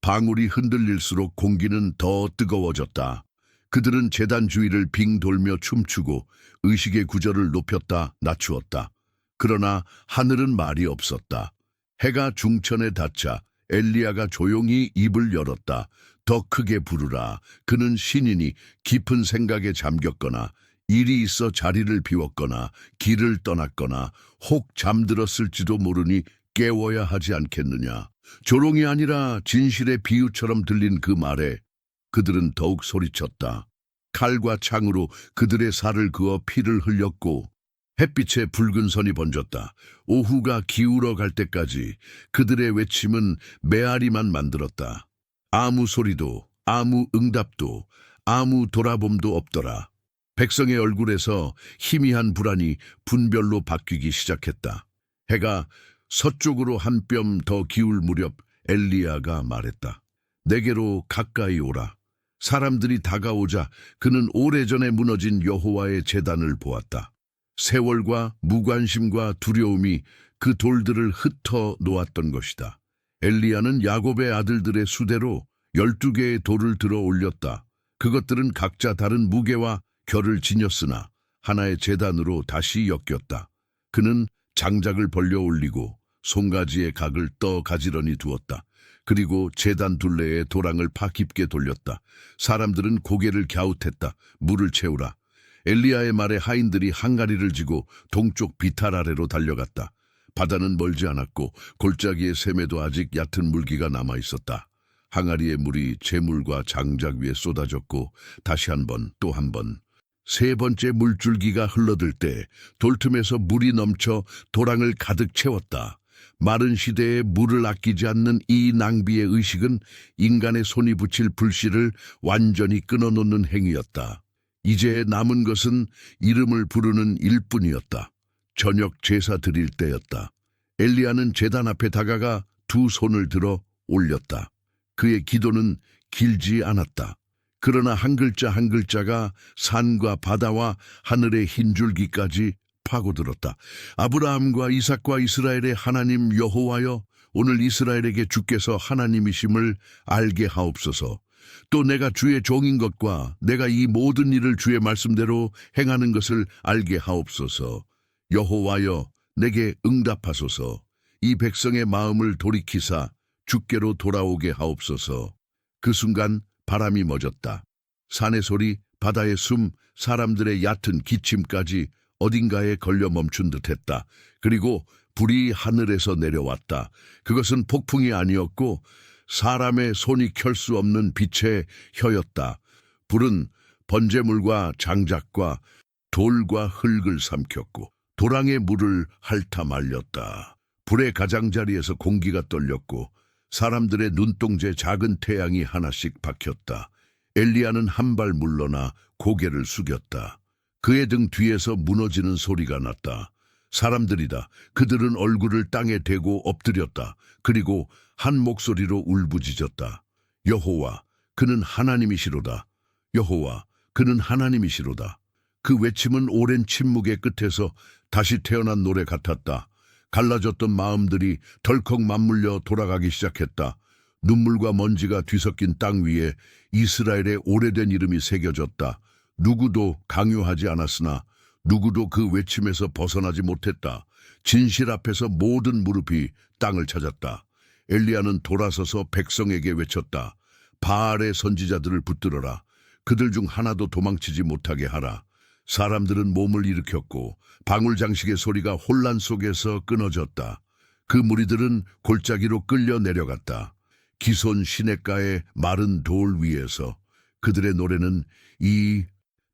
방울이 흔들릴수록 공기는 더 뜨거워졌다. 그들은 제단 주위를 빙 돌며 춤추고 의식의 구절을 높였다 낮추었다. 그러나 하늘은 말이 없었다. 해가 중천에 닿자 엘리야가 조용히 입을 열었다. 더 크게 부르라. 그는 신이니 깊은 생각에 잠겼거나 일이 있어 자리를 비웠거나 길을 떠났거나 혹 잠들었을지도 모르니 깨워야 하지 않겠느냐. 조롱이 아니라 진실의 비유처럼 들린 그 말에 그들은 더욱 소리쳤다. 칼과 창으로 그들의 살을 그어 피를 흘렸고 햇빛에 붉은 선이 번졌다. 오후가 기울어 갈 때까지 그들의 외침은 메아리만 만들었다. 아무 소리도, 아무 응답도, 아무 돌아봄도 없더라. 백성의 얼굴에서 희미한 불안이 분별로 바뀌기 시작했다. 해가 서쪽으로 한 뼘 더 기울 무렵 엘리야가 말했다. 내게로 가까이 오라. 사람들이 다가오자 그는 오래전에 무너진 여호와의 제단을 보았다. 세월과 무관심과 두려움이 그 돌들을 흩어 놓았던 것이다. 엘리야는 야곱의 아들들의 수대로 12개의 돌을 들어 올렸다. 그것들은 각자 다른 무게와 결을 지녔으나 하나의 제단으로 다시 엮였다. 그는 장작을 벌려 올리고 송가지의 각을 떠 가지런히 두었다. 그리고 제단 둘레에 도랑을 파 깊게 돌렸다. 사람들은 고개를 갸웃했다. 물을 채우라. 엘리야의 말에 하인들이 항아리를 지고 동쪽 비탈 아래로 달려갔다. 바다는 멀지 않았고 골짜기의 샘에도 아직 얕은 물기가 남아 있었다. 항아리의 물이 재물과 장작 위에 쏟아졌고 다시 한 번 또 한 번. 3번째 물줄기가 흘러들 때 돌틈에서 물이 넘쳐 도랑을 가득 채웠다. 마른 시대에 물을 아끼지 않는 이 낭비의 의식은 인간의 손이 붙일 불씨를 완전히 끊어놓는 행위였다. 이제 남은 것은 이름을 부르는 일뿐이었다. 저녁 제사 드릴 때였다. 엘리야는 제단 앞에 다가가 2 손을 들어 올렸다. 그의 기도는 길지 않았다. 그러나 한 글자 한 글자가 산과 바다와 하늘의 흰 줄기까지 파고들었다. 아브라함과 이삭과 이스라엘의 하나님 여호와여, 오늘 이스라엘에게 주께서 하나님이심을 알게 하옵소서. 또 내가 주의 종인 것과 내가 이 모든 일을 주의 말씀대로 행하는 것을 알게 하옵소서. 여호와여, 내게 응답하소서. 이 백성의 마음을 돌이키사 주께로 돌아오게 하옵소서. 그 순간 바람이 멎었다. 산의 소리, 바다의 숨, 사람들의 얕은 기침까지 어딘가에 걸려 멈춘 듯했다. 그리고 불이 하늘에서 내려왔다. 그것은 폭풍이 아니었고 사람의 손이 켤 수 없는 빛의 혀였다. 불은 번제물과 장작과 돌과 흙을 삼켰고 도랑의 물을 핥아 말렸다. 불의 가장자리에서 공기가 떨렸고 사람들의 눈동자에 작은 태양이 하나씩 박혔다. 엘리야는 한 발 물러나 고개를 숙였다. 그의 등 뒤에서 무너지는 소리가 났다. 사람들이다. 그들은 얼굴을 땅에 대고 엎드렸다. 그리고 한 목소리로 울부짖었다. 여호와, 그는 하나님이시로다. 여호와, 그는 하나님이시로다. 그 외침은 오랜 침묵의 끝에서 다시 태어난 노래 같았다. 갈라졌던 마음들이 덜컥 맞물려 돌아가기 시작했다. 눈물과 먼지가 뒤섞인 땅 위에 이스라엘의 오래된 이름이 새겨졌다. 누구도 강요하지 않았으나 누구도 그 외침에서 벗어나지 못했다. 진실 앞에서 모든 무릎이 땅을 찾았다. 엘리야는 돌아서서 백성에게 외쳤다. 바알의 선지자들을 붙들어라. 그들 중 하나도 도망치지 못하게 하라. 사람들은 몸을 일으켰고 방울장식의 소리가 혼란 속에서 끊어졌다. 그 무리들은 골짜기로 끌려 내려갔다. 기손 시냇가의 마른 돌 위에서 그들의 노래는 이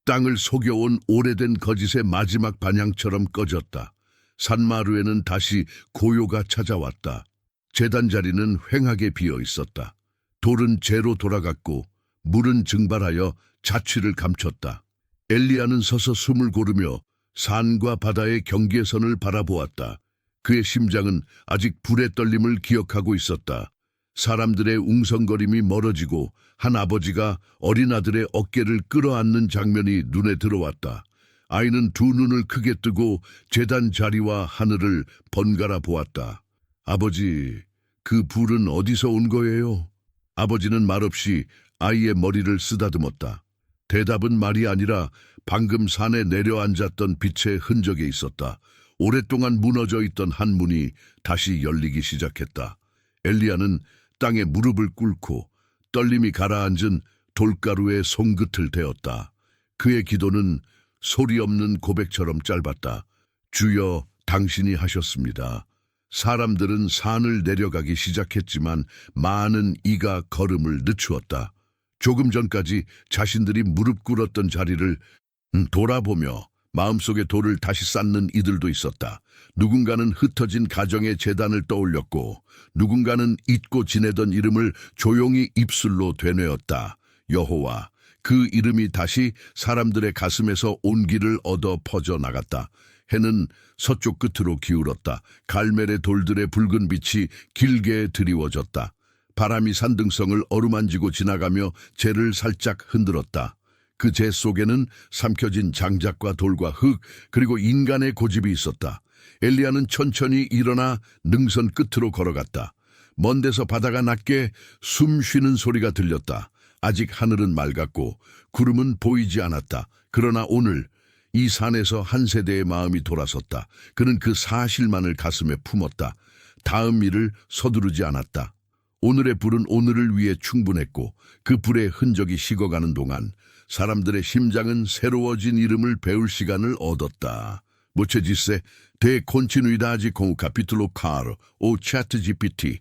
땅을 속여온 오래된 거짓의 마지막 반향처럼 꺼졌다. 산마루에는 다시 고요가 찾아왔다. 제단 자리는 휑하게 비어 있었다. 돌은 재로 돌아갔고 물은 증발하여 자취를 감췄다. 엘리야는 서서 숨을 고르며 산과 바다의 경계선을 바라보았다. 그의 심장은 아직 불의 떨림을 기억하고 있었다. 사람들의 웅성거림이 멀어지고 한 아버지가 어린 아들의 어깨를 끌어안는 장면이 눈에 들어왔다. 아이는 두 눈을 크게 뜨고 제단 자리와 하늘을 번갈아 보았다. 아버지, 그 불은 어디서 온 거예요? 아버지는 말없이 아이의 머리를 쓰다듬었다. 대답은 말이 아니라 방금 산에 내려앉았던 빛의 흔적에 있었다. 오랫동안 무너져 있던 한 문이 다시 열리기 시작했다. 엘리야는 땅에 무릎을 꿇고 떨림이 가라앉은 돌가루에 손끝을 대었다. 그의 기도는 소리 없는 고백처럼 짧았다. 주여, 당신이 하셨습니다. 사람들은 산을 내려가기 시작했지만 많은 이가 걸음을 늦추었다. 조금 전까지 자신들이 무릎 꿇었던 자리를 돌아보며 마음속에 돌을 다시 쌓는 이들도 있었다. 누군가는 흩어진 가정의 재단을 떠올렸고 누군가는 잊고 지내던 이름을 조용히 입술로 되뇌었다. 여호와, 그 이름이 다시 사람들의 가슴에서 온기를 얻어 퍼져나갔다. 해는 서쪽 끝으로 기울었다. 갈멜의 돌들의 붉은 빛이 길게 드리워졌다. 바람이 산등성을 어루만지고 지나가며 재를 살짝 흔들었다. 그 재 속에는 삼켜진 장작과 돌과 흙, 그리고 인간의 고집이 있었다. 엘리야는 천천히 일어나 능선 끝으로 걸어갔다. 먼 데서 바다가 낮게 숨 쉬는 소리가 들렸다. 아직 하늘은 맑았고 구름은 보이지 않았다. 그러나 오늘 이 산에서 한 세대의 마음이 돌아섰다. 그는 그 사실만을 가슴에 품었다. 다음 일을 서두르지 않았다. 오늘의 불은 오늘을 위해 충분했고 그 불의 흔적이 식어가는 동안 사람들의 심장은 새로워진 이름을 배울 시간을 얻었다. Muchas dice, de continuidade com o capítulo 4, o ChatGPT.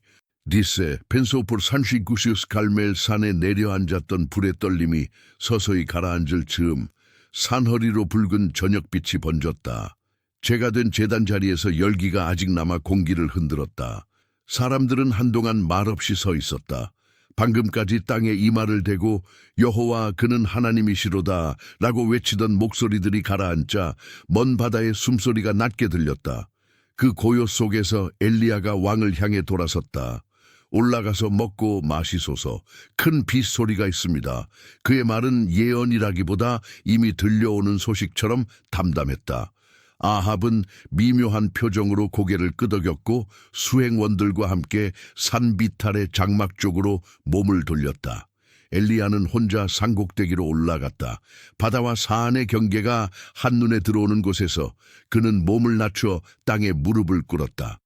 Dice, pensó por Sanchigusius 갈멜 산에 내려앉았던 불의 떨림이 서서히 가라앉을 즈음 산허리로 붉은 저녁빛이 번졌다. 재가 된 제단 자리에서 열기가 아직 남아 공기를 흔들었다. 사람들은 한동안 말없이 서 있었다. 방금까지 땅에 이마를 대고 여호와 그는 하나님이시로다 라고 외치던 목소리들이 가라앉자 먼 바다의 숨소리가 낮게 들렸다. 그 고요 속에서 엘리야가 왕을 향해 돌아섰다. 올라가서 먹고 마시소서. 큰 빗소리가 있습니다. 그의 말은 예언이라기보다 이미 들려오는 소식처럼 담담했다. 아합은 미묘한 표정으로 고개를 끄덕였고 수행원들과 함께 산 비탈의 장막 쪽으로 몸을 돌렸다. 엘리야는 혼자 산꼭대기로 올라갔다. 바다와 산의 경계가 한눈에 들어오는 곳에서 그는 몸을 낮춰 땅에 무릎을 꿇었다.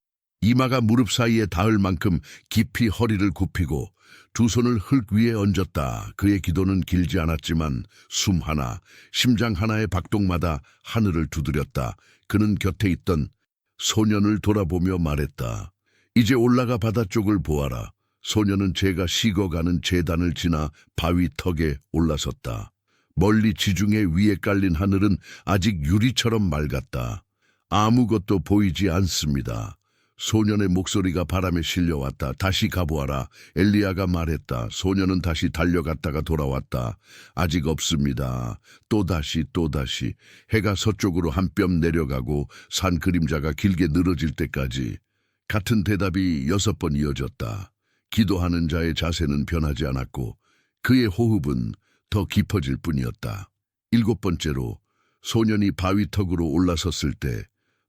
이마가 무릎 사이에 닿을 만큼 깊이 허리를 굽히고 두 손을 흙 위에 얹었다. 그의 기도는 길지 않았지만 숨 하나, 심장 하나의 박동마다 하늘을 두드렸다. 그는 곁에 있던 소년을 돌아보며 말했다. 이제 올라가 바다 쪽을 보아라. 소년은 제가 식어가는 제단을 지나 바위 턱에 올라섰다. 멀리 지중해 위에 깔린 하늘은 아직 유리처럼 맑았다. 아무것도 보이지 않습니다. 소년의 목소리가 바람에 실려왔다. 다시 가보아라. 엘리야가 말했다. 소년은 다시 달려갔다가 돌아왔다. 아직 없습니다. 또다시. 해가 서쪽으로 한 뼘 내려가고 산 그림자가 길게 늘어질 때까지. 같은 대답이 6번 이어졌다. 기도하는 자의 자세는 변하지 않았고 그의 호흡은 더 깊어질 뿐이었다. 7번째로 소년이 바위턱으로 올라섰을 때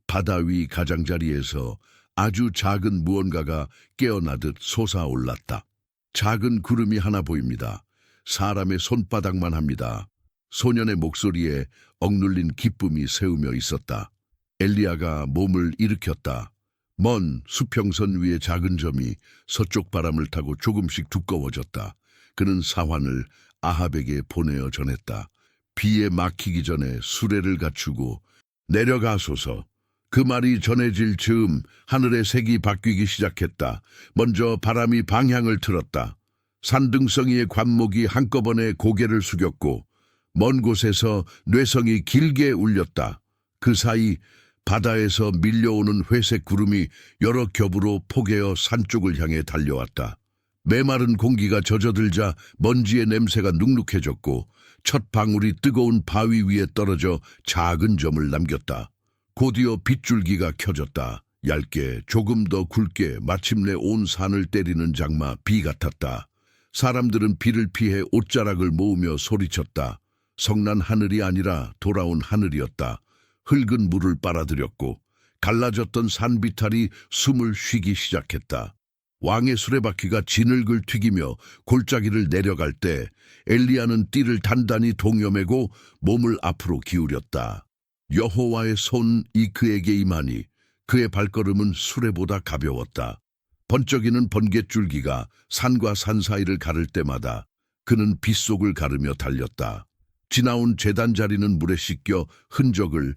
바다 위 가장자리에서 아주 작은 무언가가 깨어나듯 솟아올랐다. 작은 구름이 하나 보입니다. 사람의 손바닥만 합니다. 소년의 목소리에 억눌린 기쁨이 새우며 있었다. 엘리야가 몸을 일으켰다. 먼 수평선 위의 작은 점이 서쪽 바람을 타고 조금씩 두꺼워졌다. 그는 사환을 아합에게 보내어 전했다. 비에 막히기 전에 수레를 갖추고 내려가소서. 그 말이 전해질 즈음 하늘의 색이 바뀌기 시작했다. 먼저 바람이 방향을 틀었다. 산등성이의 관목이 한꺼번에 고개를 숙였고 먼 곳에서 뇌성이 길게 울렸다. 그 사이 바다에서 밀려오는 회색 구름이 여러 겹으로 포개어 산 쪽을 향해 달려왔다. 메마른 공기가 젖어들자 먼지의 냄새가 눅눅해졌고 첫 방울이 뜨거운 바위 위에 떨어져 작은 점을 남겼다. 곧이어 빗줄기가 켜졌다. 얇게 조금 더 굵게 마침내 온 산을 때리는 장마 비 같았다. 사람들은 비를 피해 옷자락을 모으며 소리쳤다. 성난 하늘이 아니라 돌아온 하늘이었다. 흙은 물을 빨아들였고 갈라졌던 산 비탈이 숨을 쉬기 시작했다. 왕의 수레바퀴가 진흙을 튀기며 골짜기를 내려갈 때 엘리야는 띠를 단단히 동여매고 몸을 앞으로 기울였다. 여호와의 손이 그에게 임하니 그의 발걸음은 수레보다 가벼웠다. 번쩍이는 번갯줄기가 산과 산 사이를 가를 때마다 그는 빗속을 가르며 달렸다. 지나온 제단 자리는 물에 씻겨 흔적을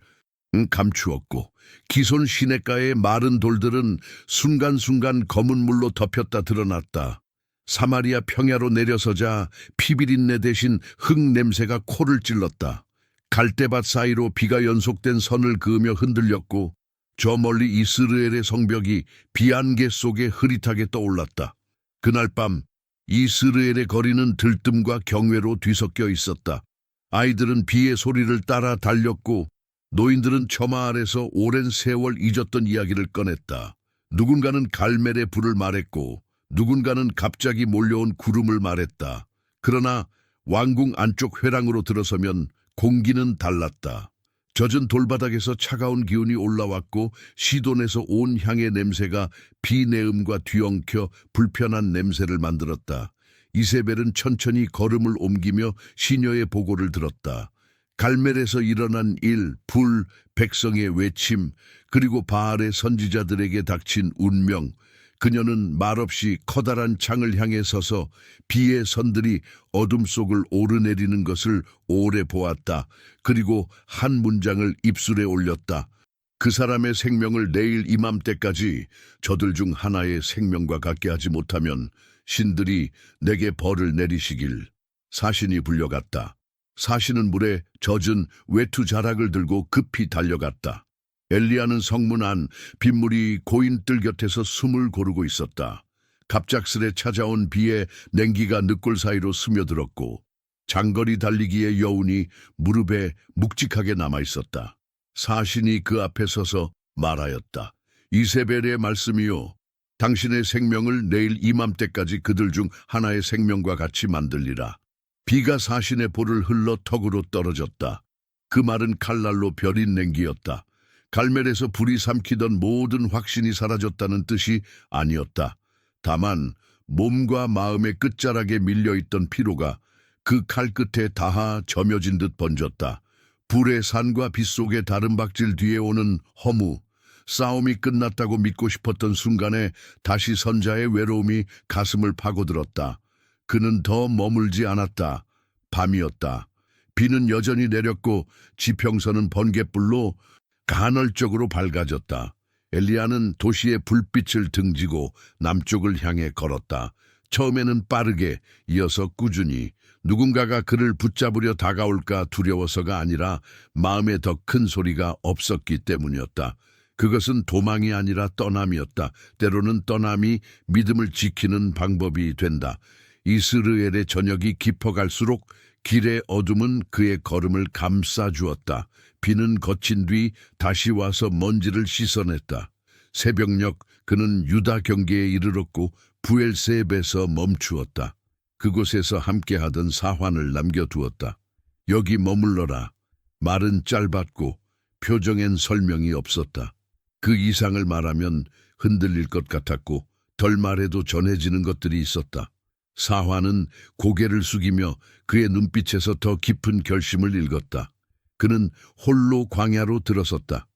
감추었고 기손 시냇가의 마른 돌들은 순간순간 검은 물로 덮였다 드러났다. 사마리아 평야로 내려서자 피비린내 대신 흙 냄새가 코를 찔렀다. 갈대밭 사이로 비가 연속된 선을 그으며 흔들렸고 저 멀리 이스라엘의 성벽이 비안개 속에 흐릿하게 떠올랐다. 그날 밤 이스라엘의 거리는 들뜸과 경외로 뒤섞여 있었다. 아이들은 비의 소리를 따라 달렸고 노인들은 처마 아래서 오랜 세월 잊었던 이야기를 꺼냈다. 누군가는 갈멜의 불을 말했고 누군가는 갑자기 몰려온 구름을 말했다. 그러나 왕궁 안쪽 회랑으로 들어서면 공기는 달랐다. 젖은 돌바닥에서 차가운 기운이 올라왔고 시돈에서 온 향의 냄새가 비내음과 뒤엉켜 불편한 냄새를 만들었다. 이세벨은 천천히 걸음을 옮기며 시녀의 보고를 들었다. 갈멜에서 일어난 일, 불, 백성의 외침, 그리고 바알의 선지자들에게 닥친 운명. 그녀는 말없이 커다란 창을 향해 서서 비의 선들이 어둠 속을 오르내리는 것을 오래 보았다. 그리고 한 문장을 입술에 올렸다. 그 사람의 생명을 내일 이맘때까지 저들 중 하나의 생명과 같게 하지 못하면 신들이 내게 벌을 내리시길. 사신이 불려갔다. 사신은 물에 젖은 외투 자락을 들고 급히 달려갔다. 엘리야는 성문 안 빗물이 고인 뜰 곁에서 숨을 고르고 있었다. 갑작스레 찾아온 비에 냉기가 늑골 사이로 스며들었고 장거리 달리기의 여운이 무릎에 묵직하게 남아있었다. 사신이 그 앞에 서서 말하였다. 이세벨의 말씀이요. 당신의 생명을 내일 이맘때까지 그들 중 하나의 생명과 같이 만들리라. 비가 사신의 볼을 흘러 턱으로 떨어졌다. 그 말은 칼날로 벼린 냉기였다. 갈멜에서 불이 삼키던 모든 확신이 사라졌다는 뜻이 아니었다. 다만 몸과 마음의 끝자락에 밀려있던 피로가 그 칼 끝에 닿아 점여진 듯 번졌다. 불의 산과 빛 속의 다른 박질 뒤에 오는 허무, 싸움이 끝났다고 믿고 싶었던 순간에 다시 선자의 외로움이 가슴을 파고들었다. 그는 더 머물지 않았다. 밤이었다. 비는 여전히 내렸고 지평선은 번갯불로 간헐적으로 밝아졌다. 엘리야는 도시의 불빛을 등지고 남쪽을 향해 걸었다. 처음에는 빠르게, 이어서 꾸준히. 누군가가 그를 붙잡으려 다가올까 두려워서가 아니라 마음에 더 큰 소리가 없었기 때문이었다. 그것은 도망이 아니라 떠남이었다. 때로는 떠남이 믿음을 지키는 방법이 된다. 이스르엘의 저녁이 깊어갈수록 길의 어둠은 그의 걸음을 감싸주었다. 비는 거친 뒤 다시 와서 먼지를 씻어냈다. 새벽녘 그는 유다 경계에 이르렀고 부엘세벳에서 멈추었다. 그곳에서 함께하던 사환을 남겨두었다. 여기 머물러라. 말은 짧았고 표정엔 설명이 없었다. 그 이상을 말하면 흔들릴 것 같았고 덜 말해도 전해지는 것들이 있었다. 사환은 고개를 숙이며 그의 눈빛에서 더 깊은 결심을 읽었다. 그는 홀로 광야로 들어섰다.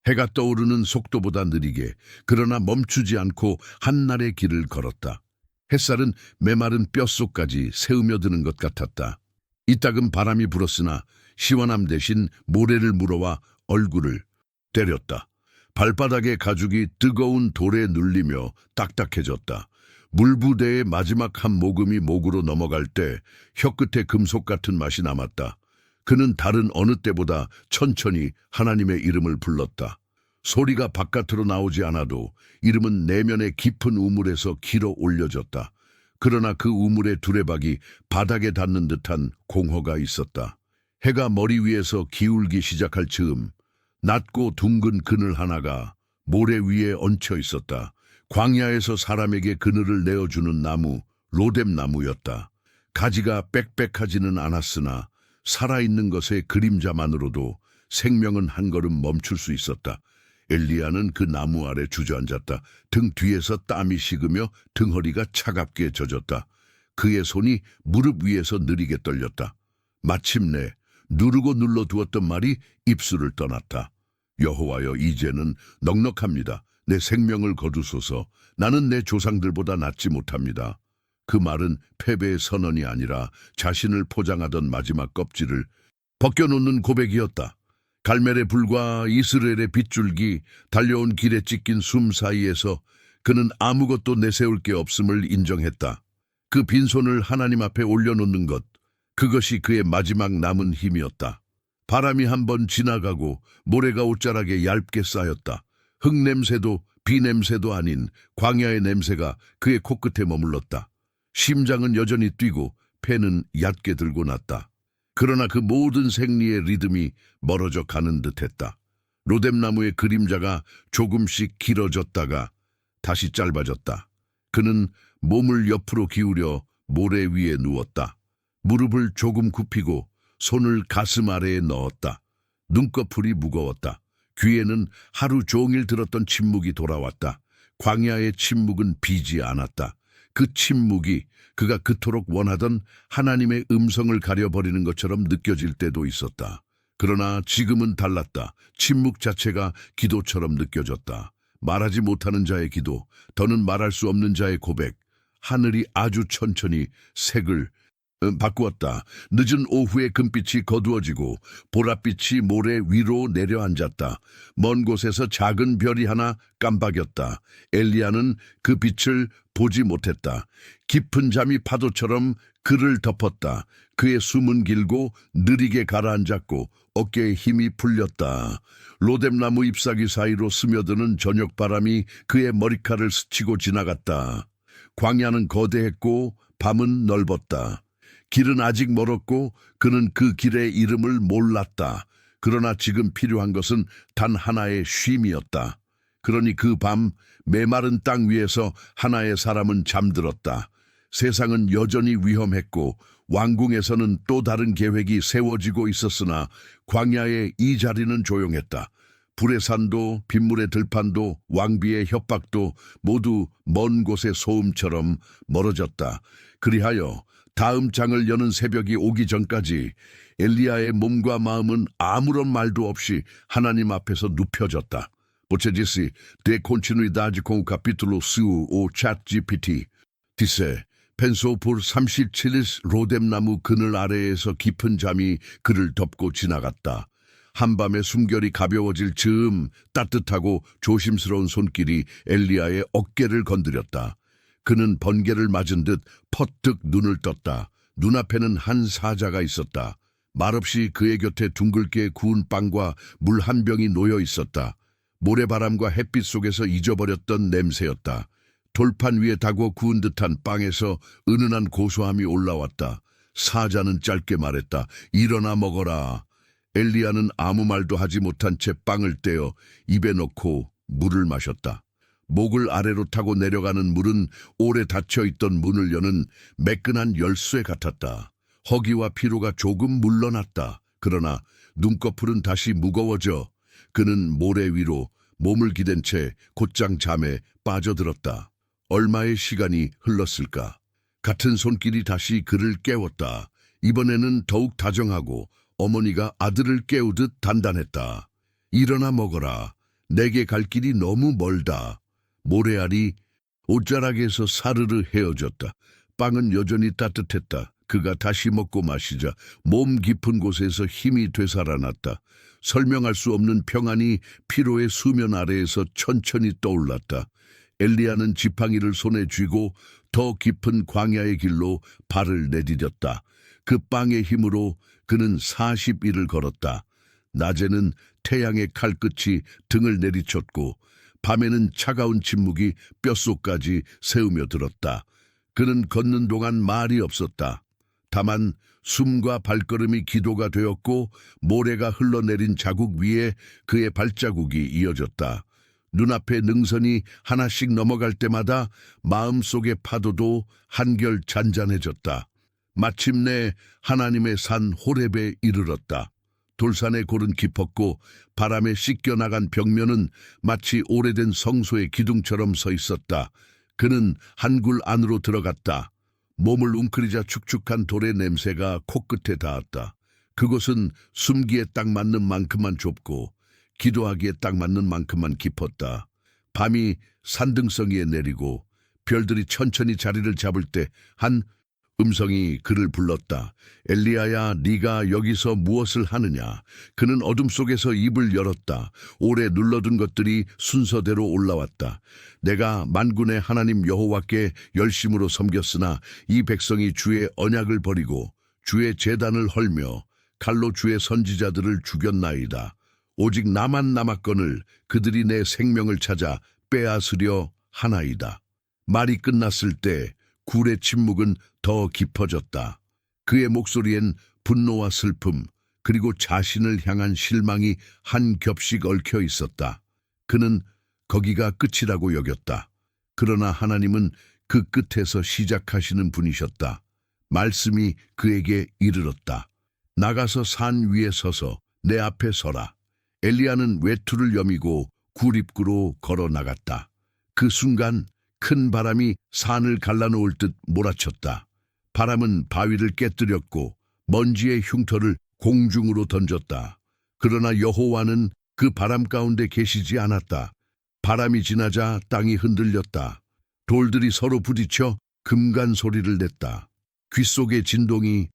해가 떠오르는 속도보다 느리게, 그러나 멈추지 않고 한날의 길을 걸었다. 햇살은 메마른 뼛속까지 새으며드는 것 같았다. 이따금 바람이 불었으나 시원함 대신 모래를 물어와 얼굴을 때렸다. 발바닥의 가죽이 뜨거운 돌에 눌리며 딱딱해졌다. 물부대의 마지막 한 모금이 목으로 넘어갈 때 혀끝에 금속 같은 맛이 남았다. 그는 다른 어느 때보다 천천히 하나님의 이름을 불렀다. 소리가 바깥으로 나오지 않아도 이름은 내면의 깊은 우물에서 길어 올려졌다. 그러나 그 우물의 두레박이 바닥에 닿는 듯한 공허가 있었다. 해가 머리 위에서 기울기 시작할 즈음 낮고 둥근 그늘 하나가 모래 위에 얹혀 있었다. 광야에서 사람에게 그늘을 내어주는 나무, 로뎀나무였다. 가지가 빽빽하지는 않았으나 살아있는 것의 그림자만으로도 생명은 한 걸음 멈출 수 있었다. 엘리야는 그 나무 아래 주저앉았다. 등 뒤에서 땀이 식으며 등허리가 차갑게 젖었다. 그의 손이 무릎 위에서 느리게 떨렸다. 마침내 누르고 눌러두었던 말이 입술을 떠났다. 여호와여, 이제는 넉넉합니다. 내 생명을 거두소서. 나는 내 조상들보다 낫지 못합니다. 그 말은 패배의 선언이 아니라 자신을 포장하던 마지막 껍질을 벗겨놓는 고백이었다. 갈멜의 불과 이스라엘의 빗줄기, 달려온 길에 찢긴 숨 사이에서 그는 아무것도 내세울 게 없음을 인정했다. 그 빈손을 하나님 앞에 올려놓는 것, 그것이 그의 마지막 남은 힘이었다. 바람이 한번 지나가고 모래가 옷자락에 얇게 쌓였다. 흙냄새도 비냄새도 아닌 광야의 냄새가 그의 코끝에 머물렀다. 심장은 여전히 뛰고 폐는 얕게 들고 났다. 그러나 그 모든 생리의 리듬이 멀어져 가는 듯했다. 로뎀나무의 그림자가 조금씩 길어졌다가 다시 짧아졌다. 그는 몸을 옆으로 기울여 모래 위에 누웠다. 무릎을 조금 굽히고 손을 가슴 아래에 넣었다. 눈꺼풀이 무거웠다. 귀에는 하루 종일 들었던 침묵이 돌아왔다. 광야의 침묵은 비지 않았다. 그 침묵이 그가 그토록 원하던 하나님의 음성을 가려버리는 것처럼 느껴질 때도 있었다. 그러나 지금은 달랐다. 침묵 자체가 기도처럼 느껴졌다. 말하지 못하는 자의 기도, 더는 말할 수 없는 자의 고백. 하늘이 아주 천천히 색을 바꾸었다. 늦은 오후에 금빛이 거두어지고 보랏빛이 모래 위로 내려앉았다. 먼 곳에서 작은 별이 하나 깜박였다. 엘리야는 그 빛을 보지 못했다. 깊은 잠이 파도처럼 그를 덮었다. 그의 숨은 길고 느리게 가라앉았고 어깨에 힘이 풀렸다. 로뎀나무 잎사귀 사이로 스며드는 저녁바람이 그의 머리카락을 스치고 지나갔다. 광야는 거대했고 밤은 넓었다. 길은 아직 멀었고 그는 그 길의 이름을 몰랐다. 그러나 지금 필요한 것은 단 하나의 쉼이었다. 그러니 그 밤 메마른 땅 위에서 하나의 사람은 잠들었다. 세상은 여전히 위험했고 왕궁에서는 또 다른 계획이 세워지고 있었으나 광야의 이 자리는 조용했다. 불의 산도 빗물의 들판도 왕비의 협박도 모두 먼 곳의 소음처럼 멀어졌다. 그리하여 다음 장을 여는 새벽이 오기 전까지 엘리야의 몸과 마음은 아무런 말도 없이 하나님 앞에서 눕혀졌다. Você disse, dê continuidade com o capítulo 5, o chat GPT. Disse, pensou por 37일 로뎀나무 그늘 아래에서 깊은 잠이 그를 덮고 지나갔다. 한밤의 숨결이 가벼워질 즈음 따뜻하고 조심스러운 손길이 엘리야의 어깨를 건드렸다. 그는 번개를 맞은 듯 퍼뜩 눈을 떴다. 눈앞에는 한 사자가 있었다. 말없이 그의 곁에 둥글게 구운 빵과 물 한 병이 놓여 있었다. 모래바람과 햇빛 속에서 잊어버렸던 냄새였다. 돌판 위에 다고 구운 듯한 빵에서 은은한 고소함이 올라왔다. 사자는 짧게 말했다. 일어나 먹어라. 엘리야는 아무 말도 하지 못한 채 빵을 떼어 입에 넣고 물을 마셨다. 목을 아래로 타고 내려가는 물은 오래 닫혀있던 문을 여는 매끈한 열쇠 같았다. 허기와 피로가 조금 물러났다. 그러나 눈꺼풀은 다시 무거워져 그는 모래 위로 몸을 기댄 채 곧장 잠에 빠져들었다. 얼마의 시간이 흘렀을까? 같은 손길이 다시 그를 깨웠다. 이번에는 더욱 다정하고 어머니가 아들을 깨우듯 단단했다. 일어나 먹어라. 내게 갈 길이 너무 멀다. 모래알이 옷자락에서 사르르 헤어졌다. 빵은 여전히 따뜻했다. 그가 다시 먹고 마시자 몸 깊은 곳에서 힘이 되살아났다. 설명할 수 없는 평안이 피로의 수면 아래에서 천천히 떠올랐다. 엘리야는 지팡이를 손에 쥐고 더 깊은 광야의 길로 발을 내디뎠다. 그 빵의 힘으로 그는 40일을 걸었다. 낮에는 태양의 칼끝이 등을 내리쳤고 밤에는 차가운 침묵이 뼛속까지 새우며 들었다. 그는 걷는 동안 말이 없었다. 다만 숨과 발걸음이 기도가 되었고 모래가 흘러내린 자국 위에 그의 발자국이 이어졌다. 눈앞에 능선이 하나씩 넘어갈 때마다 마음속의 파도도 한결 잔잔해졌다. 마침내 하나님의 산 호렙에 이르렀다. 돌산의 골은 깊었고 바람에 씻겨나간 벽면은 마치 오래된 성소의 기둥처럼 서 있었다. 그는 한 굴 안으로 들어갔다. 몸을 웅크리자 축축한 돌의 냄새가 코끝에 닿았다. 그곳은 숨기에 딱 맞는 만큼만 좁고 기도하기에 딱 맞는 만큼만 깊었다. 밤이 산등성 위에 내리고 별들이 천천히 자리를 잡을 때 한 음성이 그를 불렀다. 엘리야야, 네가 여기서 무엇을 하느냐? 그는 어둠 속에서 입을 열었다. 오래 눌러둔 것들이 순서대로 올라왔다. 내가 만군의 하나님 여호와께 열심으로 섬겼으나 이 백성이 주의 언약을 버리고 주의 제단을 헐며 칼로 주의 선지자들을 죽였나이다. 오직 나만 남았거늘 그들이 내 생명을 찾아 빼앗으려 하나이다. 말이 끝났을 때 굴의 침묵은 더 깊어졌다. 그의 목소리엔 분노와 슬픔, 그리고 자신을 향한 실망이 한 겹씩 얽혀 있었다. 그는 거기가 끝이라고 여겼다. 그러나 하나님은 그 끝에서 시작하시는 분이셨다. 말씀이 그에게 이르렀다. 나가서 산 위에 서서 내 앞에 서라. 엘리야는 외투를 여미고 굴 입구로 걸어 나갔다. 그 순간 큰 바람이 산을 갈라놓을 듯 몰아쳤다. 바람은 바위를 깨뜨렸고 먼지의 흉터를 공중으로 던졌다. 그러나 여호와는 그 바람 가운데 계시지 않았다. 바람이 지나자 땅이 흔들렸다. 돌들이 서로 부딪혀 금간 소리를 냈다. 귀 속의 진동이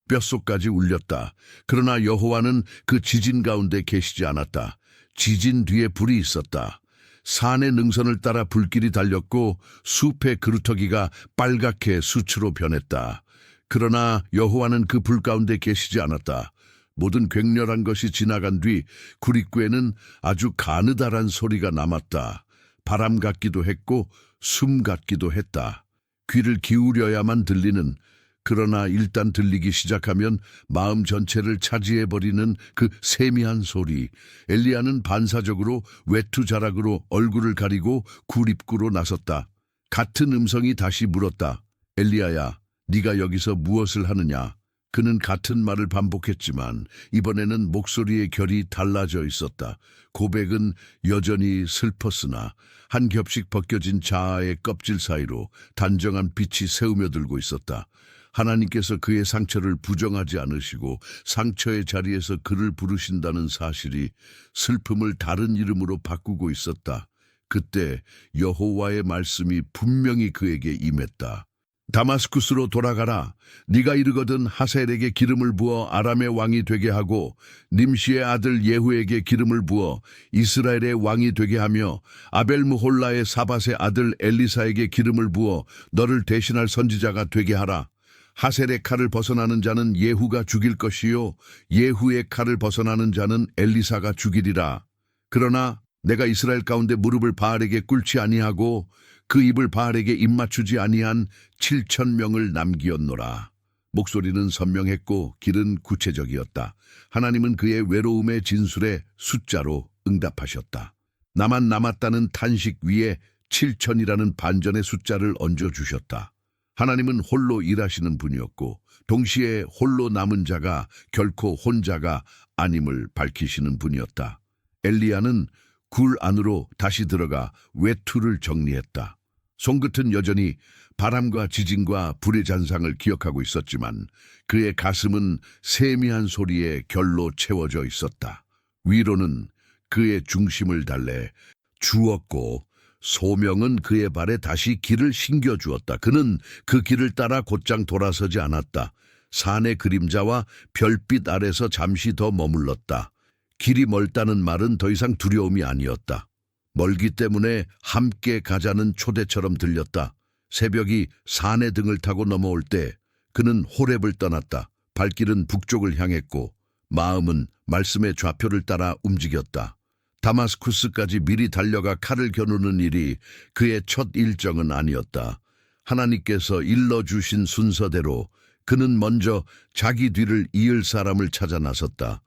뼛속까지 울렸다. 그러나 여호와는 그 지진 가운데 계시지 않았다. 지진 뒤에 불이 있었다. 산의 능선을 따라 불길이 달렸고 숲의 그루터기가 빨갛게 수치로 변했다. 그러나 여호와는 그 불 가운데 계시지 않았다. 모든 괭렬한 것이 지나간 뒤 구릿구에는 아주 가느다란 소리가 남았다. 바람 같기도 했고 숨 같기도 했다. 귀를 기울여야만 들리는 그러나 일단 들리기 시작하면 마음 전체를 차지해버리는 그 세미한 소리. 엘리야는 반사적으로 외투 자락으로 얼굴을 가리고 굴입구로 나섰다. 같은 음성이 다시 물었다. 엘리야야, 네가 여기서 무엇을 하느냐? 그는 같은 말을 반복했지만 이번에는 목소리의 결이 달라져 있었다. 고백은 여전히 슬펐으나 한 겹씩 벗겨진 자아의 껍질 사이로 단정한 빛이 새우며들고 있었다. 하나님께서 그의 상처를 부정하지 않으시고 상처의 자리에서 그를 부르신다는 사실이 슬픔을 다른 이름으로 바꾸고 있었다. 그때 여호와의 말씀이 분명히 그에게 임했다. 다마스쿠스로 돌아가라. 네가 이르거든 하셀에게 기름을 부어 아람의 왕이 되게 하고 님시의 아들 예후에게 기름을 부어 이스라엘의 왕이 되게 하며 아벨므홀라의 사밧의 아들 엘리사에게 기름을 부어 너를 대신할 선지자가 되게 하라. 하셀의 칼을 벗어나는 자는 예후가 죽일 것이요 예후의 칼을 벗어나는 자는 엘리사가 죽이리라. 그러나 내가 이스라엘 가운데 무릎을 바알에게 꿇지 아니하고 그 입을 바알에게 입맞추지 아니한 7,000명을 남기었노라. 목소리는 선명했고 길은 구체적이었다. 하나님은 그의 외로움의 진술에 숫자로 응답하셨다. 나만 남았다는 탄식 위에 7,000이라는 반전의 숫자를 얹어주셨다. 하나님은 홀로 일하시는 분이었고 동시에 홀로 남은 자가 결코 혼자가 아님을 밝히시는 분이었다. 엘리야는 굴 안으로 다시 들어가 외투를 정리했다. 손끝은 여전히 바람과 지진과 불의 잔상을 기억하고 있었지만 그의 가슴은 세미한 소리에 결로 채워져 있었다. 위로는 그의 중심을 달래 주었고 소명은 그의 발에 다시 길을 신겨주었다. 그는 그 길을 따라 곧장 돌아서지 않았다. 산의 그림자와 별빛 아래서 잠시 더 머물렀다. 길이 멀다는 말은 더 이상 두려움이 아니었다. 멀기 때문에 함께 가자는 초대처럼 들렸다. 새벽이 산의 등을 타고 넘어올 때 그는 호렙을 떠났다. 발길은 북쪽을 향했고 마음은 말씀의 좌표를 따라 움직였다. 다마스쿠스까지 미리 달려가 칼을 겨누는 일이 그의 첫 일정은 아니었다. 하나님께서 일러주신 순서대로 그는 먼저 자기 뒤를 이을 사람을 찾아 나섰다.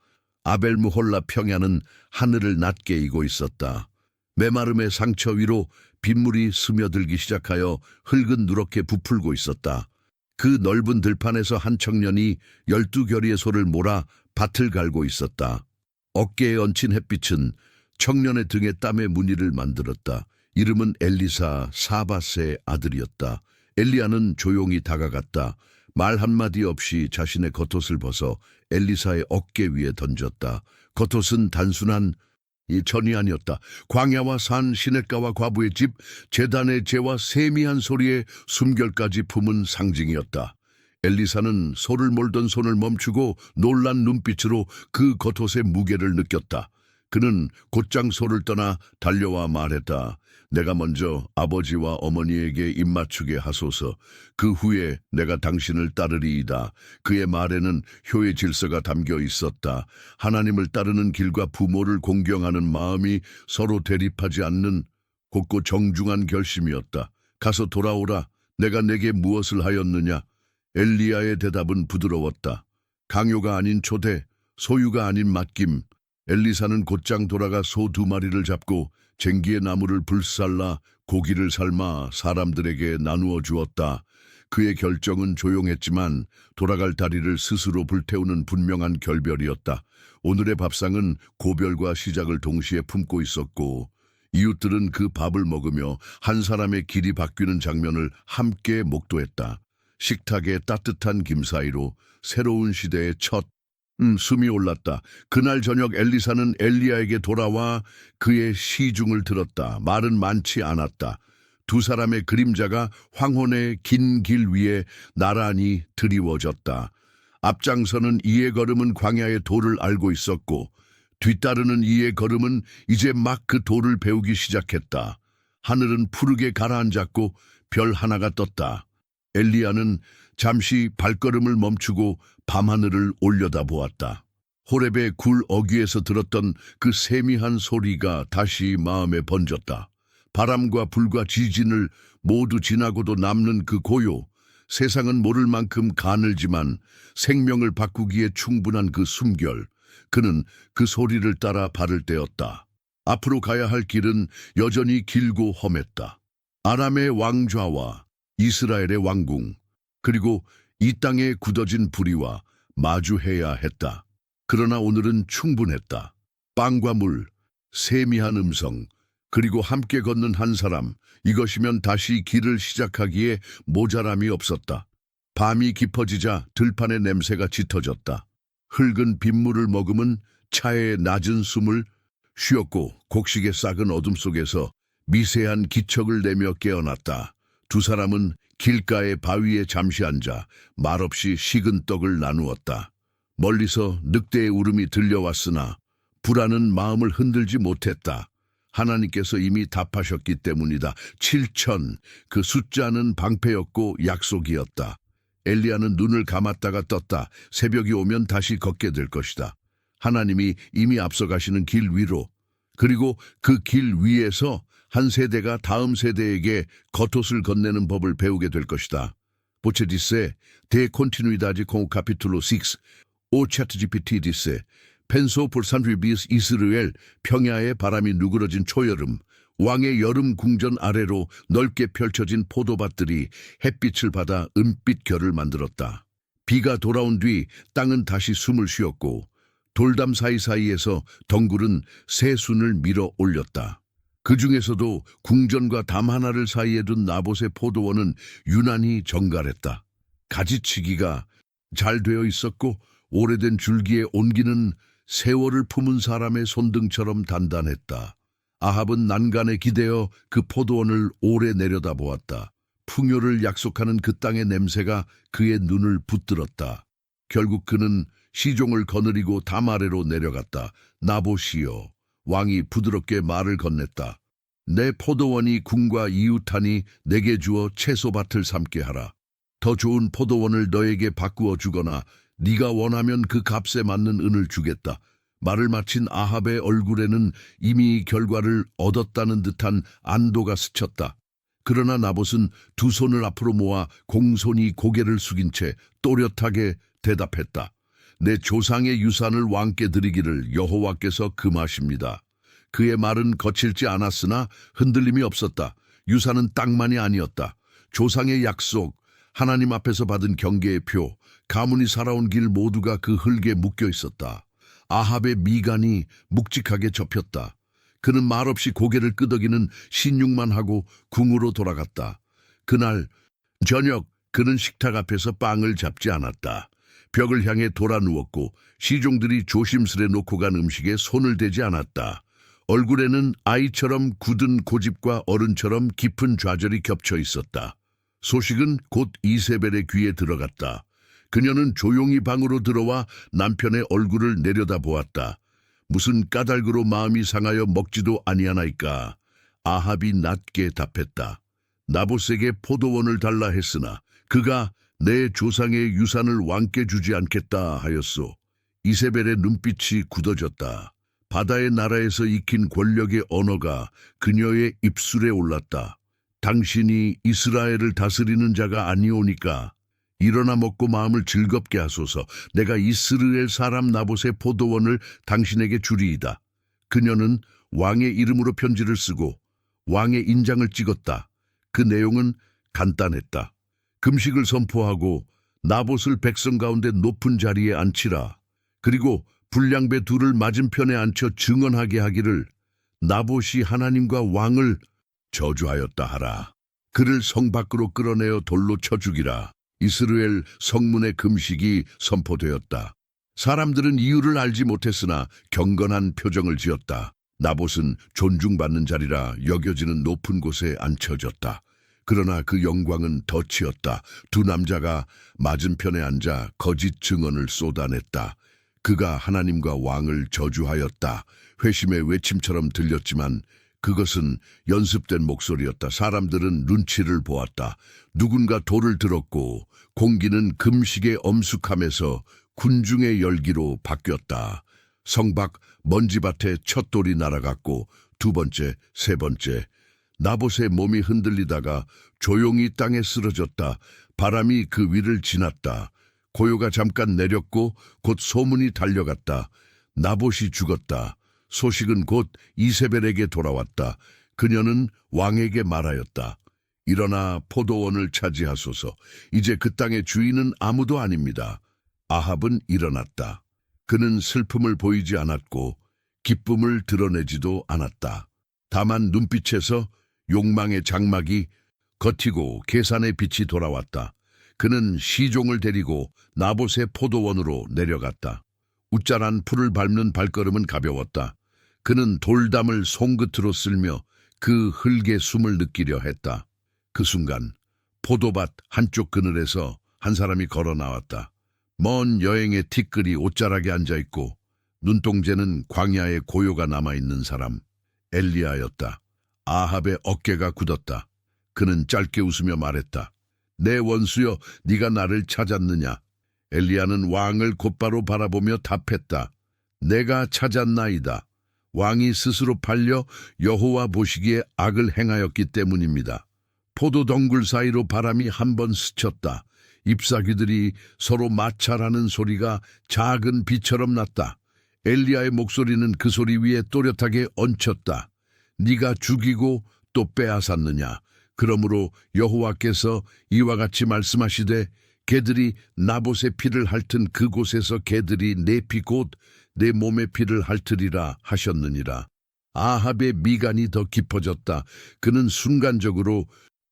아벨므홀라 평야는 하늘을 낮게 이고 있었다. 메마름의 상처 위로 빗물이 스며들기 시작하여 흙은 누렇게 부풀고 있었다. 그 넓은 들판에서 한 청년이 12겨리의 소를 몰아 밭을 갈고 있었다. 어깨에 얹힌 햇빛은 청년의 등에 땀의 무늬를 만들었다. 이름은 엘리사 사밧의 아들이었다. 엘리야는 조용히 다가갔다. 말 한마디 없이 자신의 겉옷을 벗어 엘리사의 어깨 위에 던졌다. 겉옷은 단순한 전이 아니었다. 광야와 산, 시냇가와 과부의 집, 제단의 제와 세미한 소리에 숨결까지 품은 상징이었다. 엘리사는 소를 몰던 손을 멈추고 놀란 눈빛으로 그 겉옷의 무게를 느꼈다. 그는 곧장 소를 떠나 달려와 말했다. 내가 먼저 아버지와 어머니에게 입맞추게 하소서. 그 후에 내가 당신을 따르리이다. 그의 말에는 효의 질서가 담겨 있었다. 하나님을 따르는 길과 부모를 공경하는 마음이 서로 대립하지 않는 곧고 정중한 결심이었다. 가서 돌아오라. 내가 내게 무엇을 하였느냐? 엘리야의 대답은 부드러웠다. 강요가 아닌 초대, 소유가 아닌 맡김. 엘리사는 곧장 돌아가 소 2마리를 잡고 쟁기의 나무를 불살라 고기를 삶아 사람들에게 나누어 주었다. 그의 결정은 조용했지만 돌아갈 다리를 스스로 불태우는 분명한 결별이었다. 오늘의 밥상은 고별과 시작을 동시에 품고 있었고 이웃들은 그 밥을 먹으며 한 사람의 길이 바뀌는 장면을 함께 목도했다. 식탁의 따뜻한 김 사이로 새로운 시대의 첫 숨이 올랐다. 그날 저녁 엘리사는 엘리야에게 돌아와 그의 시중을 들었다. 말은 많지 않았다. 2사람의 그림자가 황혼의 긴 길 위에 나란히 드리워졌다. 앞장서는 이의 걸음은 광야의 도를 알고 있었고 뒤따르는 이의 걸음은 이제 막 그 도를 배우기 시작했다. 하늘은 푸르게 가라앉았고 별 하나가 떴다. 엘리야는 잠시 발걸음을 멈추고 밤하늘을 올려다보았다. 호렙의 굴 어귀에서 들었던 그 세미한 소리가 다시 마음에 번졌다. 바람과 불과 지진을 모두 지나고도 남는 그 고요, 세상은 모를 만큼 가늘지만 생명을 바꾸기에 충분한 그 숨결. 그는 그 소리를 따라 발을 떼었다. 앞으로 가야 할 길은 여전히 길고 험했다. 아람의 왕좌와 이스라엘의 왕궁, 그리고 이 땅에 굳어진 불의와 마주해야 했다. 그러나 오늘은 충분했다. 빵과 물, 세미한 음성, 그리고 함께 걷는 한 사람, 이것이면 다시 길을 시작하기에 모자람이 없었다. 밤이 깊어지자 들판의 냄새가 짙어졌다. 흙은 빗물을 머금은 차의 낮은 숨을 쉬었고 곡식의 싹은 어둠 속에서 미세한 기척을 내며 깨어났다. 두 사람은 길가의 바위에 잠시 앉아 말없이 식은 떡을 나누었다. 멀리서 늑대의 울음이 들려왔으나 불안은 마음을 흔들지 못했다. 하나님께서 이미 답하셨기 때문이다. 7천, 그 숫자는 방패였고 약속이었다. 엘리야는 눈을 감았다가 떴다. 새벽이 오면 다시 걷게 될 것이다. 하나님이 이미 앞서가시는 길 위로, 그리고 그 길 위에서 한 세대가 다음 세대에게 겉옷을 건네는 법을 배우게 될 것이다. Você disse, de continuidade com o capítulo 6, o ChatGPT disse, pensou por sanribis 이스라엘, 평야의 바람이 누그러진 초여름, 왕의 여름 궁전 아래로 넓게 펼쳐진 포도밭들이 햇빛을 받아 은빛 결을 만들었다. 비가 돌아온 뒤 땅은 다시 숨을 쉬었고 돌담 사이사이에서 덩굴은 새순을 밀어 올렸다. 그 중에서도 궁전과 담 하나를 사이에 둔 나봇의 포도원은 유난히 정갈했다. 가지치기가 잘 되어 있었고 오래된 줄기에 온기는 세월을 품은 사람의 손등처럼 단단했다. 아합은 난간에 기대어 그 포도원을 오래 내려다보았다. 풍요를 약속하는 그 땅의 냄새가 그의 눈을 붙들었다. 결국 그는 시종을 거느리고 담 아래로 내려갔다. 나봇이여, 왕이 부드럽게 말을 건넸다. 내 포도원이 궁과 이웃하니 내게 주어 채소밭을 삼게 하라. 더 좋은 포도원을 너에게 바꾸어 주거나 네가 원하면 그 값에 맞는 은을 주겠다. 말을 마친 아합의 얼굴에는 이미 결과를 얻었다는 듯한 안도가 스쳤다. 그러나 나봇은 두 손을 앞으로 모아 공손히 고개를 숙인 채 또렷하게 대답했다. 내 조상의 유산을 왕께 드리기를 여호와께서 금하십니다. 그의 말은 거칠지 않았으나 흔들림이 없었다. 유산은 땅만이 아니었다. 조상의 약속, 하나님 앞에서 받은 경계의 표, 가문이 살아온 길 모두가 그 흙에 묶여 있었다. 아합의 미간이 묵직하게 접혔다. 그는 말없이 고개를 끄덕이는 신용만 하고 궁으로 돌아갔다. 그날 저녁 그는 식탁 앞에서 빵을 잡지 않았다. 벽을 향해 돌아 누웠고 시종들이 조심스레 놓고 간 음식에 손을 대지 않았다. 얼굴에는 아이처럼 굳은 고집과 어른처럼 깊은 좌절이 겹쳐 있었다. 소식은 곧 이세벨의 귀에 들어갔다. 그녀는 조용히 방으로 들어와 남편의 얼굴을 내려다보았다. 무슨 까닭으로 마음이 상하여 먹지도 아니하나이까. 아합이 낮게 답했다. 나봇에게 포도원을 달라 했으나 그가 내 조상의 유산을 왕께 주지 않겠다 하였소. 이세벨의 눈빛이 굳어졌다. 바다의 나라에서 익힌 권력의 언어가 그녀의 입술에 올랐다. 당신이 이스라엘을 다스리는 자가 아니오니까 일어나 먹고 마음을 즐겁게 하소서. 내가 이스라엘 사람 나봇의 포도원을 당신에게 주리이다. 그녀는 왕의 이름으로 편지를 쓰고 왕의 인장을 찍었다. 그 내용은 간단했다. 금식을 선포하고 나봇을 백성 가운데 높은 자리에 앉히라. 그리고 불량배 둘을 맞은편에 앉혀 증언하게 하기를 나봇이 하나님과 왕을 저주하였다 하라. 그를 성 밖으로 끌어내어 돌로 쳐 죽이라. 이스라엘 성문의 금식이 선포되었다. 사람들은 이유를 알지 못했으나 경건한 표정을 지었다. 나봇은 존중받는 자리라 여겨지는 높은 곳에 앉혀졌다. 그러나 그 영광은 덫이었다. 두 남자가 맞은편에 앉아 거짓 증언을 쏟아냈다. 그가 하나님과 왕을 저주하였다. 회심의 외침처럼 들렸지만 그것은 연습된 목소리였다. 사람들은 눈치를 보았다. 누군가 돌을 들었고 공기는 금식의 엄숙함에서 군중의 열기로 바뀌었다. 성 밖 먼지밭에 첫 돌이 날아갔고 두 번째, 세 번째. 나봇의 몸이 흔들리다가 조용히 땅에 쓰러졌다. 바람이 그 위를 지났다. 고요가 잠깐 내렸고 곧 소문이 달려갔다. 나봇이 죽었다. 소식은 곧 이세벨에게 돌아왔다. 그녀는 왕에게 말하였다. 일어나 포도원을 차지하소서. 이제 그 땅의 주인은 아무도 아닙니다. 아합은 일어났다. 그는 슬픔을 보이지 않았고 기쁨을 드러내지도 않았다. 다만 눈빛에서 욕망의 장막이 겉이고 계산의 빛이 돌아왔다. 그는 시종을 데리고 나봇의 포도원으로 내려갔다. 웃자란 풀을 밟는 발걸음은 가벼웠다. 그는 돌담을 손끝으로 쓸며 그 흙의 숨을 느끼려 했다. 그 순간 포도밭 한쪽 그늘에서 한 사람이 걸어 나왔다. 먼 여행의 티끌이 옷자락에 앉아있고 눈동자는 광야의 고요가 남아있는 사람, 엘리야였다. 아합의 어깨가 굳었다. 그는 짧게 웃으며 말했다. 내 원수여, 네가 나를 찾았느냐? 엘리야는 왕을 곧바로 바라보며 답했다. 내가 찾았나이다. 왕이 스스로 팔려 여호와 보시기에 악을 행하였기 때문입니다. 포도덩굴 사이로 바람이 한 번 스쳤다. 잎사귀들이 서로 마찰하는 소리가 작은 비처럼 났다. 엘리야의 목소리는 그 소리 위에 또렷하게 얹혔다. 네가 죽이고 또 빼앗았느냐? 그러므로 여호와께서 이와 같이 말씀하시되 개들이 나봇의 피를 핥은 그곳에서 개들이 내 피 곧 내 몸의 피를 핥으리라 하셨느니라. 아합의 미간이 더 깊어졌다. 그는 순간적으로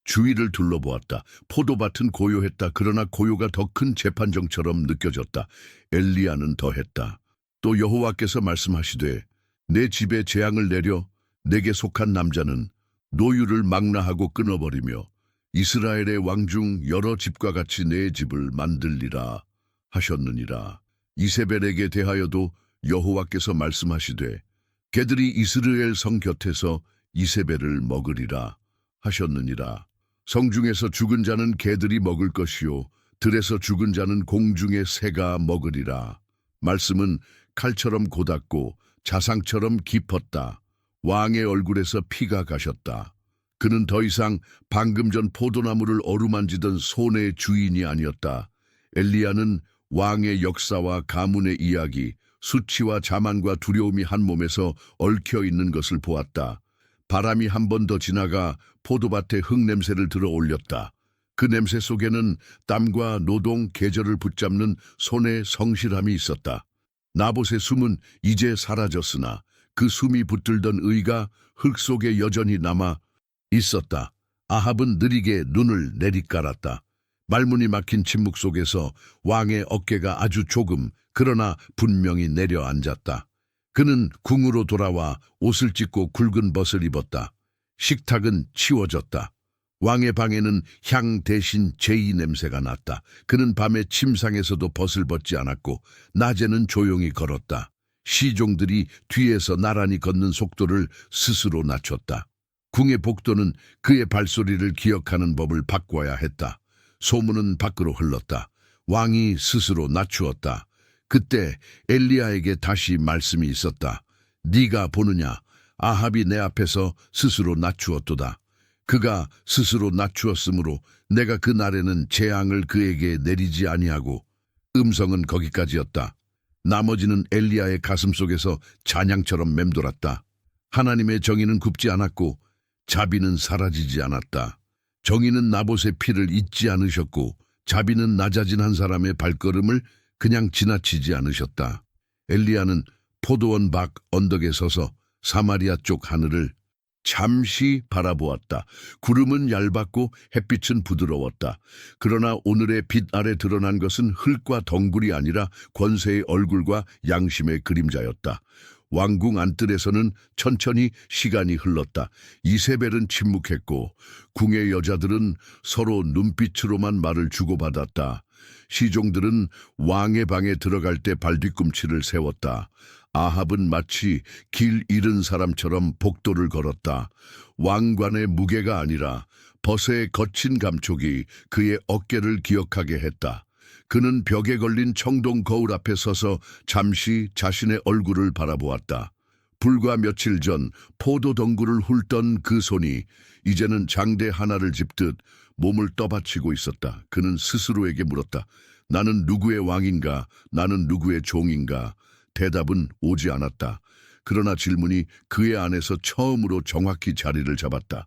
주위를 둘러보았다. 포도밭은 고요했다. 그러나 고요가 더 큰 재판정처럼 느껴졌다. 엘리야는 더했다. 또 여호와께서 말씀하시되 내 집에 재앙을 내려 내게 속한 남자는 노유를 망라하고 끊어버리며 이스라엘의 왕 중 여러 집과 같이 내 집을 만들리라 하셨느니라. 이세벨에게 대하여도 여호와께서 말씀하시되 개들이 이스라엘 성 곁에서 이세벨을 먹으리라 하셨느니라. 성중에서 죽은 자는 개들이 먹을 것이요 들에서 죽은 자는 공중의 새가 먹으리라. 말씀은 칼처럼 곧았고 자상처럼 깊었다. 왕의 얼굴에서 피가 가셨다. 그는 더 이상 방금 전 포도나무를 어루만지던 손의 주인이 아니었다. 엘리야는 왕의 역사와 가문의 이야기, 수치와 자만과 두려움이 한 몸에서 얽혀 있는 것을 보았다. 바람이 한 번 더 지나가 포도밭에 흙냄새를 들어 올렸다. 그 냄새 속에는 땀과 노동, 계절을 붙잡는 손의 성실함이 있었다. 나봇의 숨은 이제 사라졌으나 그 숨이 붙들던 의가 흙 속에 여전히 남아 있었다. 아합은 느리게 눈을 내리깔았다. 말문이 막힌 침묵 속에서 왕의 어깨가 아주 조금 그러나 분명히 내려앉았다. 그는 궁으로 돌아와 옷을 찢고 굵은 벗을 입었다. 식탁은 치워졌다. 왕의 방에는 향 대신 제이 냄새가 났다. 그는 밤에 침상에서도 벗을 벗지 않았고 낮에는 조용히 걸었다. 시종들이 뒤에서 나란히 걷는 속도를 스스로 낮췄다. 궁의 복도는 그의 발소리를 기억하는 법을 바꿔야 했다. 소문은 밖으로 흘렀다. 왕이 스스로 낮추었다. 그때 엘리야에게 다시 말씀이 있었다. 네가 보느냐? 아합이 내 앞에서 스스로 낮추었도다. 그가 스스로 낮추었으므로 내가 그 날에는 재앙을 그에게 내리지 아니하고. 음성은 거기까지였다. 나머지는 엘리야의 가슴속에서 찬양처럼 맴돌았다. 하나님의 정의는 굽지 않았고 자비는 사라지지 않았다. 정의는 나봇의 피를 잊지 않으셨고 자비는 낮아진 한 사람의 발걸음을 그냥 지나치지 않으셨다. 엘리야는 포도원 밖 언덕에 서서 사마리아 쪽 하늘을 잠시 바라보았다. 구름은 얇았고 햇빛은 부드러웠다. 그러나 오늘의 빛 아래 드러난 것은 흙과 덩굴이 아니라 권세의 얼굴과 양심의 그림자였다. 왕궁 안뜰에서는 천천히 시간이 흘렀다. 이세벨은 침묵했고 궁의 여자들은 서로 눈빛으로만 말을 주고받았다. 시종들은 왕의 방에 들어갈 때 발뒤꿈치를 세웠다. 아합은 마치 길 잃은 사람처럼 복도를 걸었다. 왕관의 무게가 아니라 벗의 거친 감촉이 그의 어깨를 기억하게 했다. 그는 벽에 걸린 청동 거울 앞에 서서 잠시 자신의 얼굴을 바라보았다. 불과 며칠 전 포도 덩굴을 훑던 그 손이 이제는 장대 하나를 짚듯 몸을 떠받치고 있었다. 그는 스스로에게 물었다. 나는 누구의 왕인가? 나는 누구의 종인가? 대답은 오지 않았다. 그러나 질문이 그의 안에서 처음으로 정확히 자리를 잡았다.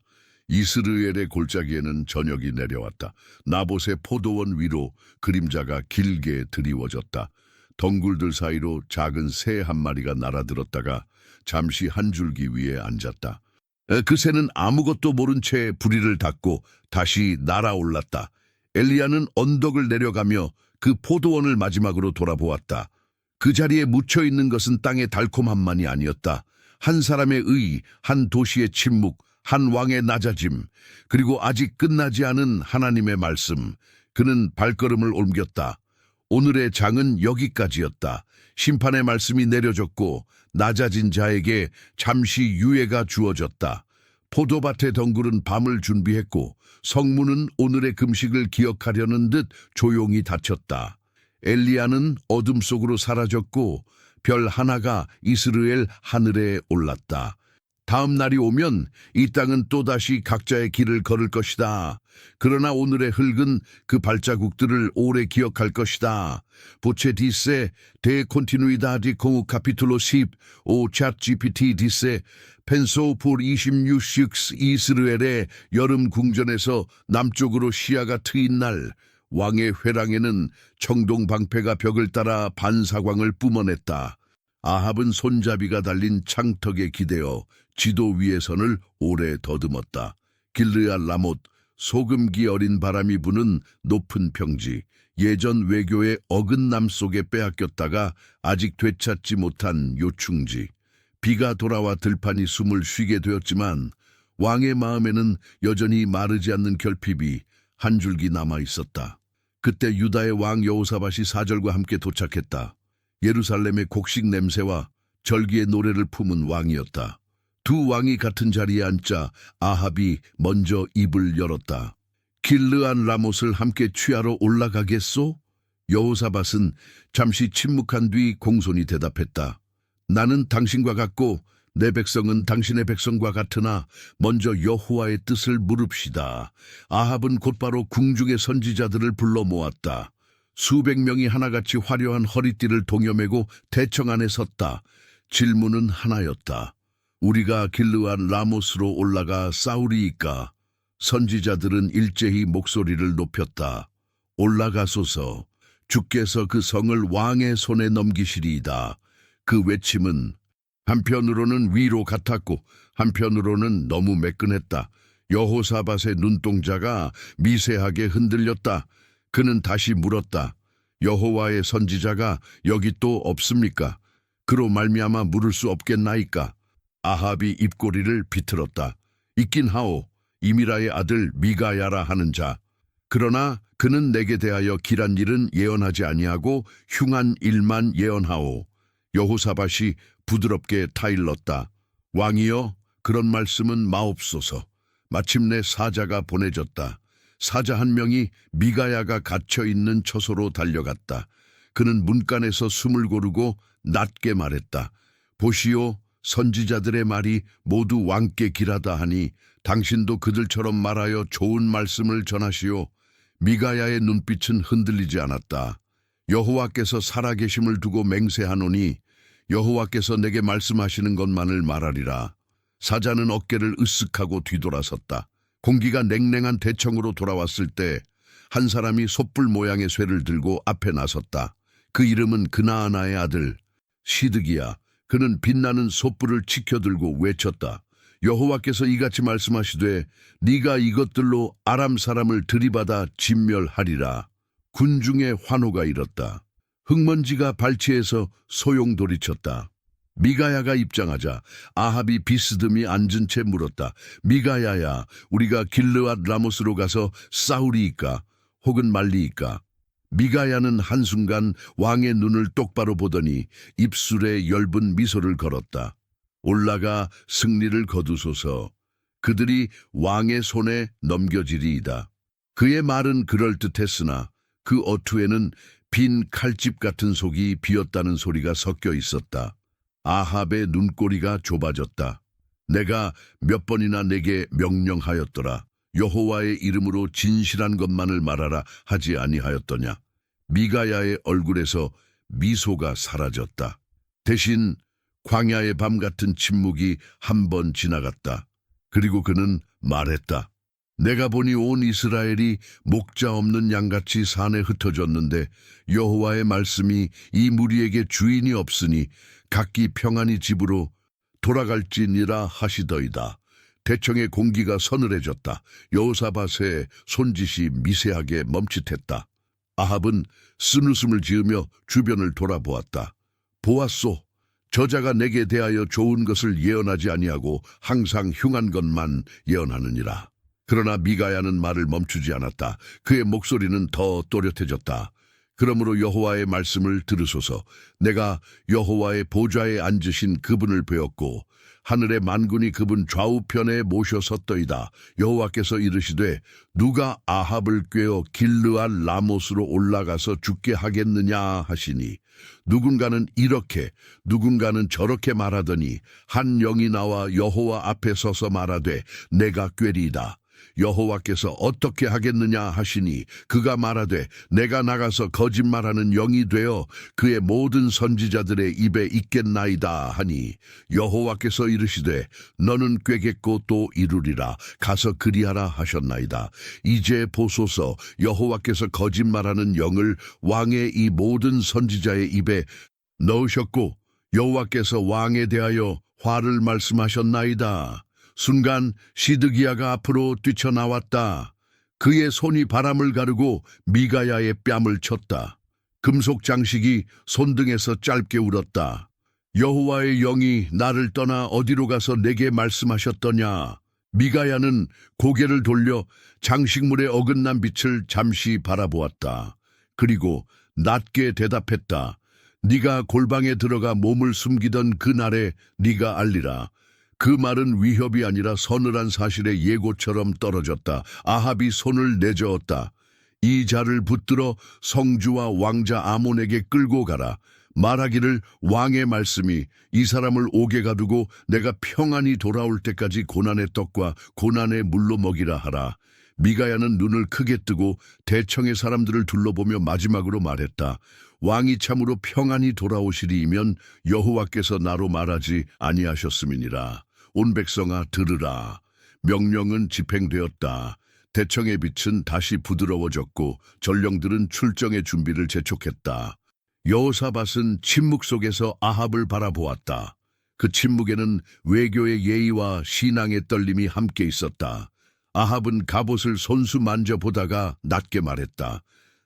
이스르엘의 골짜기에는 저녁이 내려왔다. 나봇의 포도원 위로 그림자가 길게 드리워졌다. 덩굴들 사이로 작은 새 한 마리가 날아들었다가 잠시 한 줄기 위에 앉았다. 그 새는 아무것도 모른 채 부리를 닫고 다시 날아올랐다. 엘리야는 언덕을 내려가며 그 포도원을 마지막으로 돌아보았다. 그 자리에 묻혀있는 것은 땅의 달콤함만이 아니었다. 한 사람의 의, 한 도시의 침묵, 한 왕의 낮아짐, 그리고 아직 끝나지 않은 하나님의 말씀. 그는 발걸음을 옮겼다. 오늘의 장은 여기까지였다. 심판의 말씀이 내려졌고 낮아진 자에게 잠시 유예가 주어졌다. 포도밭의 덩굴은 밤을 준비했고 성문은 오늘의 금식을 기억하려는 듯 조용히 닫혔다. 엘리야는 어둠 속으로 사라졌고 별 하나가 이스라엘 하늘에 올랐다. 다음 날이 오면 이 땅은 또다시 각자의 길을 걸을 것이다. 그러나 오늘의 흙은 그 발자국들을 오래 기억할 것이다. Voce disse, de continuidade com o capítulo 10, o ChatGPT disse, pensou por 26 이스라엘의 여름 궁전에서 남쪽으로 시야가 트인 날, 왕의 회랑에는 청동 방패가 벽을 따라 반사광을 뿜어냈다. 아합은 손잡이가 달린 창턱에 기대어 지도 위의 선을 오래 더듬었다. 길르앗 라못, 소금기 어린 바람이 부는 높은 평지, 예전 외교의 어긋남 속에 빼앗겼다가 아직 되찾지 못한 요충지. 비가 돌아와 들판이 숨을 쉬게 되었지만 왕의 마음에는 여전히 마르지 않는 결핍이 한 줄기 남아 있었다. 그때 유다의 왕 여호사밧이 사절과 함께 도착했다. 예루살렘의 곡식 냄새와 절기의 노래를 품은 왕이었다. 두 왕이 같은 자리에 앉자 아합이 먼저 입을 열었다. 길르앗 라못을 함께 취하러 올라가겠소? 여호사밧은 잠시 침묵한 뒤 공손히 대답했다. 나는 당신과 같고 내 백성은 당신의 백성과 같으나 먼저 여호와의 뜻을 물읍시다. 아합은 곧바로 궁중의 선지자들을 불러 모았다. 수백 명이 하나같이 화려한 허리띠를 동여매고 대청 안에 섰다. 질문은 하나였다. 우리가 길르앗 라못으로 올라가 싸우리이까? 선지자들은 일제히 목소리를 높였다. 올라가소서. 주께서 그 성을 왕의 손에 넘기시리이다. 그 외침은 한편으로는 위로 같았고 한편으로는 너무 매끈했다. 여호사밧의 눈동자가 미세하게 흔들렸다. 그는 다시 물었다. 여호와의 선지자가 여기 또 없습니까? 그로 말미암아 물을 수 없겠나이까? 아합이 입꼬리를 비틀었다. 있긴 하오. 이미라의 아들 미가야라 하는 자. 그러나 그는 내게 대하여 길한 일은 예언하지 아니하고 흉한 일만 예언하오. 여호사밧이 부드럽게 타일렀다. 왕이여, 그런 말씀은 마옵소서. 마침내 사자가 보내졌다. 사자 한 명이 미가야가 갇혀있는 처소로 달려갔다. 그는 문간에서 숨을 고르고 낮게 말했다. 보시오, 선지자들의 말이 모두 왕께 길하다 하니 당신도 그들처럼 말하여 좋은 말씀을 전하시오. 미가야의 눈빛은 흔들리지 않았다. 여호와께서 살아계심을 두고 맹세하노니 여호와께서 내게 말씀하시는 것만을 말하리라. 사자는 어깨를 으쓱하고 뒤돌아섰다. 공기가 냉랭한 대청으로 돌아왔을 때 한 사람이 솥불 모양의 쇠를 들고 앞에 나섰다. 그 이름은 그나아나의 아들 시드기야. 그는 빛나는 솥불을 치켜들고 외쳤다. 여호와께서 이같이 말씀하시되 네가 이것들로 아람 사람을 들이받아 진멸하리라. 군중의 환호가 일었다. 흙먼지가 발치에서 소용돌이쳤다. 미가야가 입장하자 아합이 비스듬히 앉은 채 물었다. 미가야야, 우리가 길르앗 라못으로 가서 싸우리이까? 혹은 말리이까? 미가야는 한순간 왕의 눈을 똑바로 보더니 입술에 엷은 미소를 걸었다. 올라가 승리를 거두소서. 그들이 왕의 손에 넘겨지리이다. 그의 말은 그럴듯했으나 그 어투에는 빈 칼집 같은 속이 비었다는 소리가 섞여 있었다. 아합의 눈꼬리가 좁아졌다. 내가 몇 번이나 내게 명령하였더라. 여호와의 이름으로 진실한 것만을 말하라 하지 아니하였더냐. 미가야의 얼굴에서 미소가 사라졌다. 대신 광야의 밤 같은 침묵이 한 번 지나갔다. 그리고 그는 말했다. 내가 보니 온 이스라엘이 목자 없는 양같이 산에 흩어졌는데 여호와의 말씀이 이 무리에게 주인이 없으니 각기 평안히 집으로 돌아갈지니라 하시더이다. 대청의 공기가 서늘해졌다. 여호사밧의 손짓이 미세하게 멈칫했다. 아합은 쓴웃음을 지으며 주변을 돌아보았다. 보았소. 저자가 내게 대하여 좋은 것을 예언하지 아니하고 항상 흉한 것만 예언하느니라. 그러나 미가야는 말을 멈추지 않았다. 그의 목소리는 더 또렷해졌다. 그러므로 여호와의 말씀을 들으소서. 내가 여호와의 보좌에 앉으신 그분을 배웠고 하늘의 만군이 그분 좌우편에 모셔섰더이다. 여호와께서 이르시되 누가 아합을 꾀어 길르알 라못으로 올라가서 죽게 하겠느냐 하시니 누군가는 이렇게 누군가는 저렇게 말하더니 한 영이 나와 여호와 앞에 서서 말하되 내가 꾀리이다. 여호와께서 어떻게 하겠느냐 하시니 그가 말하되 내가 나가서 거짓말하는 영이 되어 그의 모든 선지자들의 입에 있겠나이다 하니 여호와께서 이르시되 너는 꾀겠고 또 이루리라. 가서 그리하라 하셨나이다. 이제 보소서 여호와께서 거짓말하는 영을 왕의 이 모든 선지자의 입에 넣으셨고 여호와께서 왕에 대하여 화를 말씀하셨나이다. 순간 시드기야가 앞으로 뛰쳐나왔다. 그의 손이 바람을 가르고 미가야의 뺨을 쳤다. 금속 장식이 손등에서 짧게 울었다. 여호와의 영이 나를 떠나 어디로 가서 내게 말씀하셨더냐. 미가야는 고개를 돌려 장식물의 어긋난 빛을 잠시 바라보았다. 그리고 낮게 대답했다. 네가 골방에 들어가 몸을 숨기던 그날에 네가 알리라. 그 말은 위협이 아니라 서늘한 사실의 예고처럼 떨어졌다. 아합이 손을 내저었다. 이 자를 붙들어 성주와 왕자 아몬에게 끌고 가라. 말하기를 왕의 말씀이 이 사람을 옥에 가두고 내가 평안히 돌아올 때까지 고난의 떡과 고난의 물로 먹이라 하라. 미가야는 눈을 크게 뜨고 대청의 사람들을 둘러보며 마지막으로 말했다. 왕이 참으로 평안히 돌아오시리이면 여호와께서 나로 말하지 아니하셨음이니라. 온 백성아 들으라. 명령은 집행되었다. 대청의 빛은 다시 부드러워졌고 전령들은 출정의 준비를 재촉했다. 여호사밧은 침묵 속에서 아합을 바라보았다. 그 침묵에는 외교의 예의와 신앙의 떨림이 함께 있었다. 아합은 갑옷을 손수 만져보다가 낮게 말했다.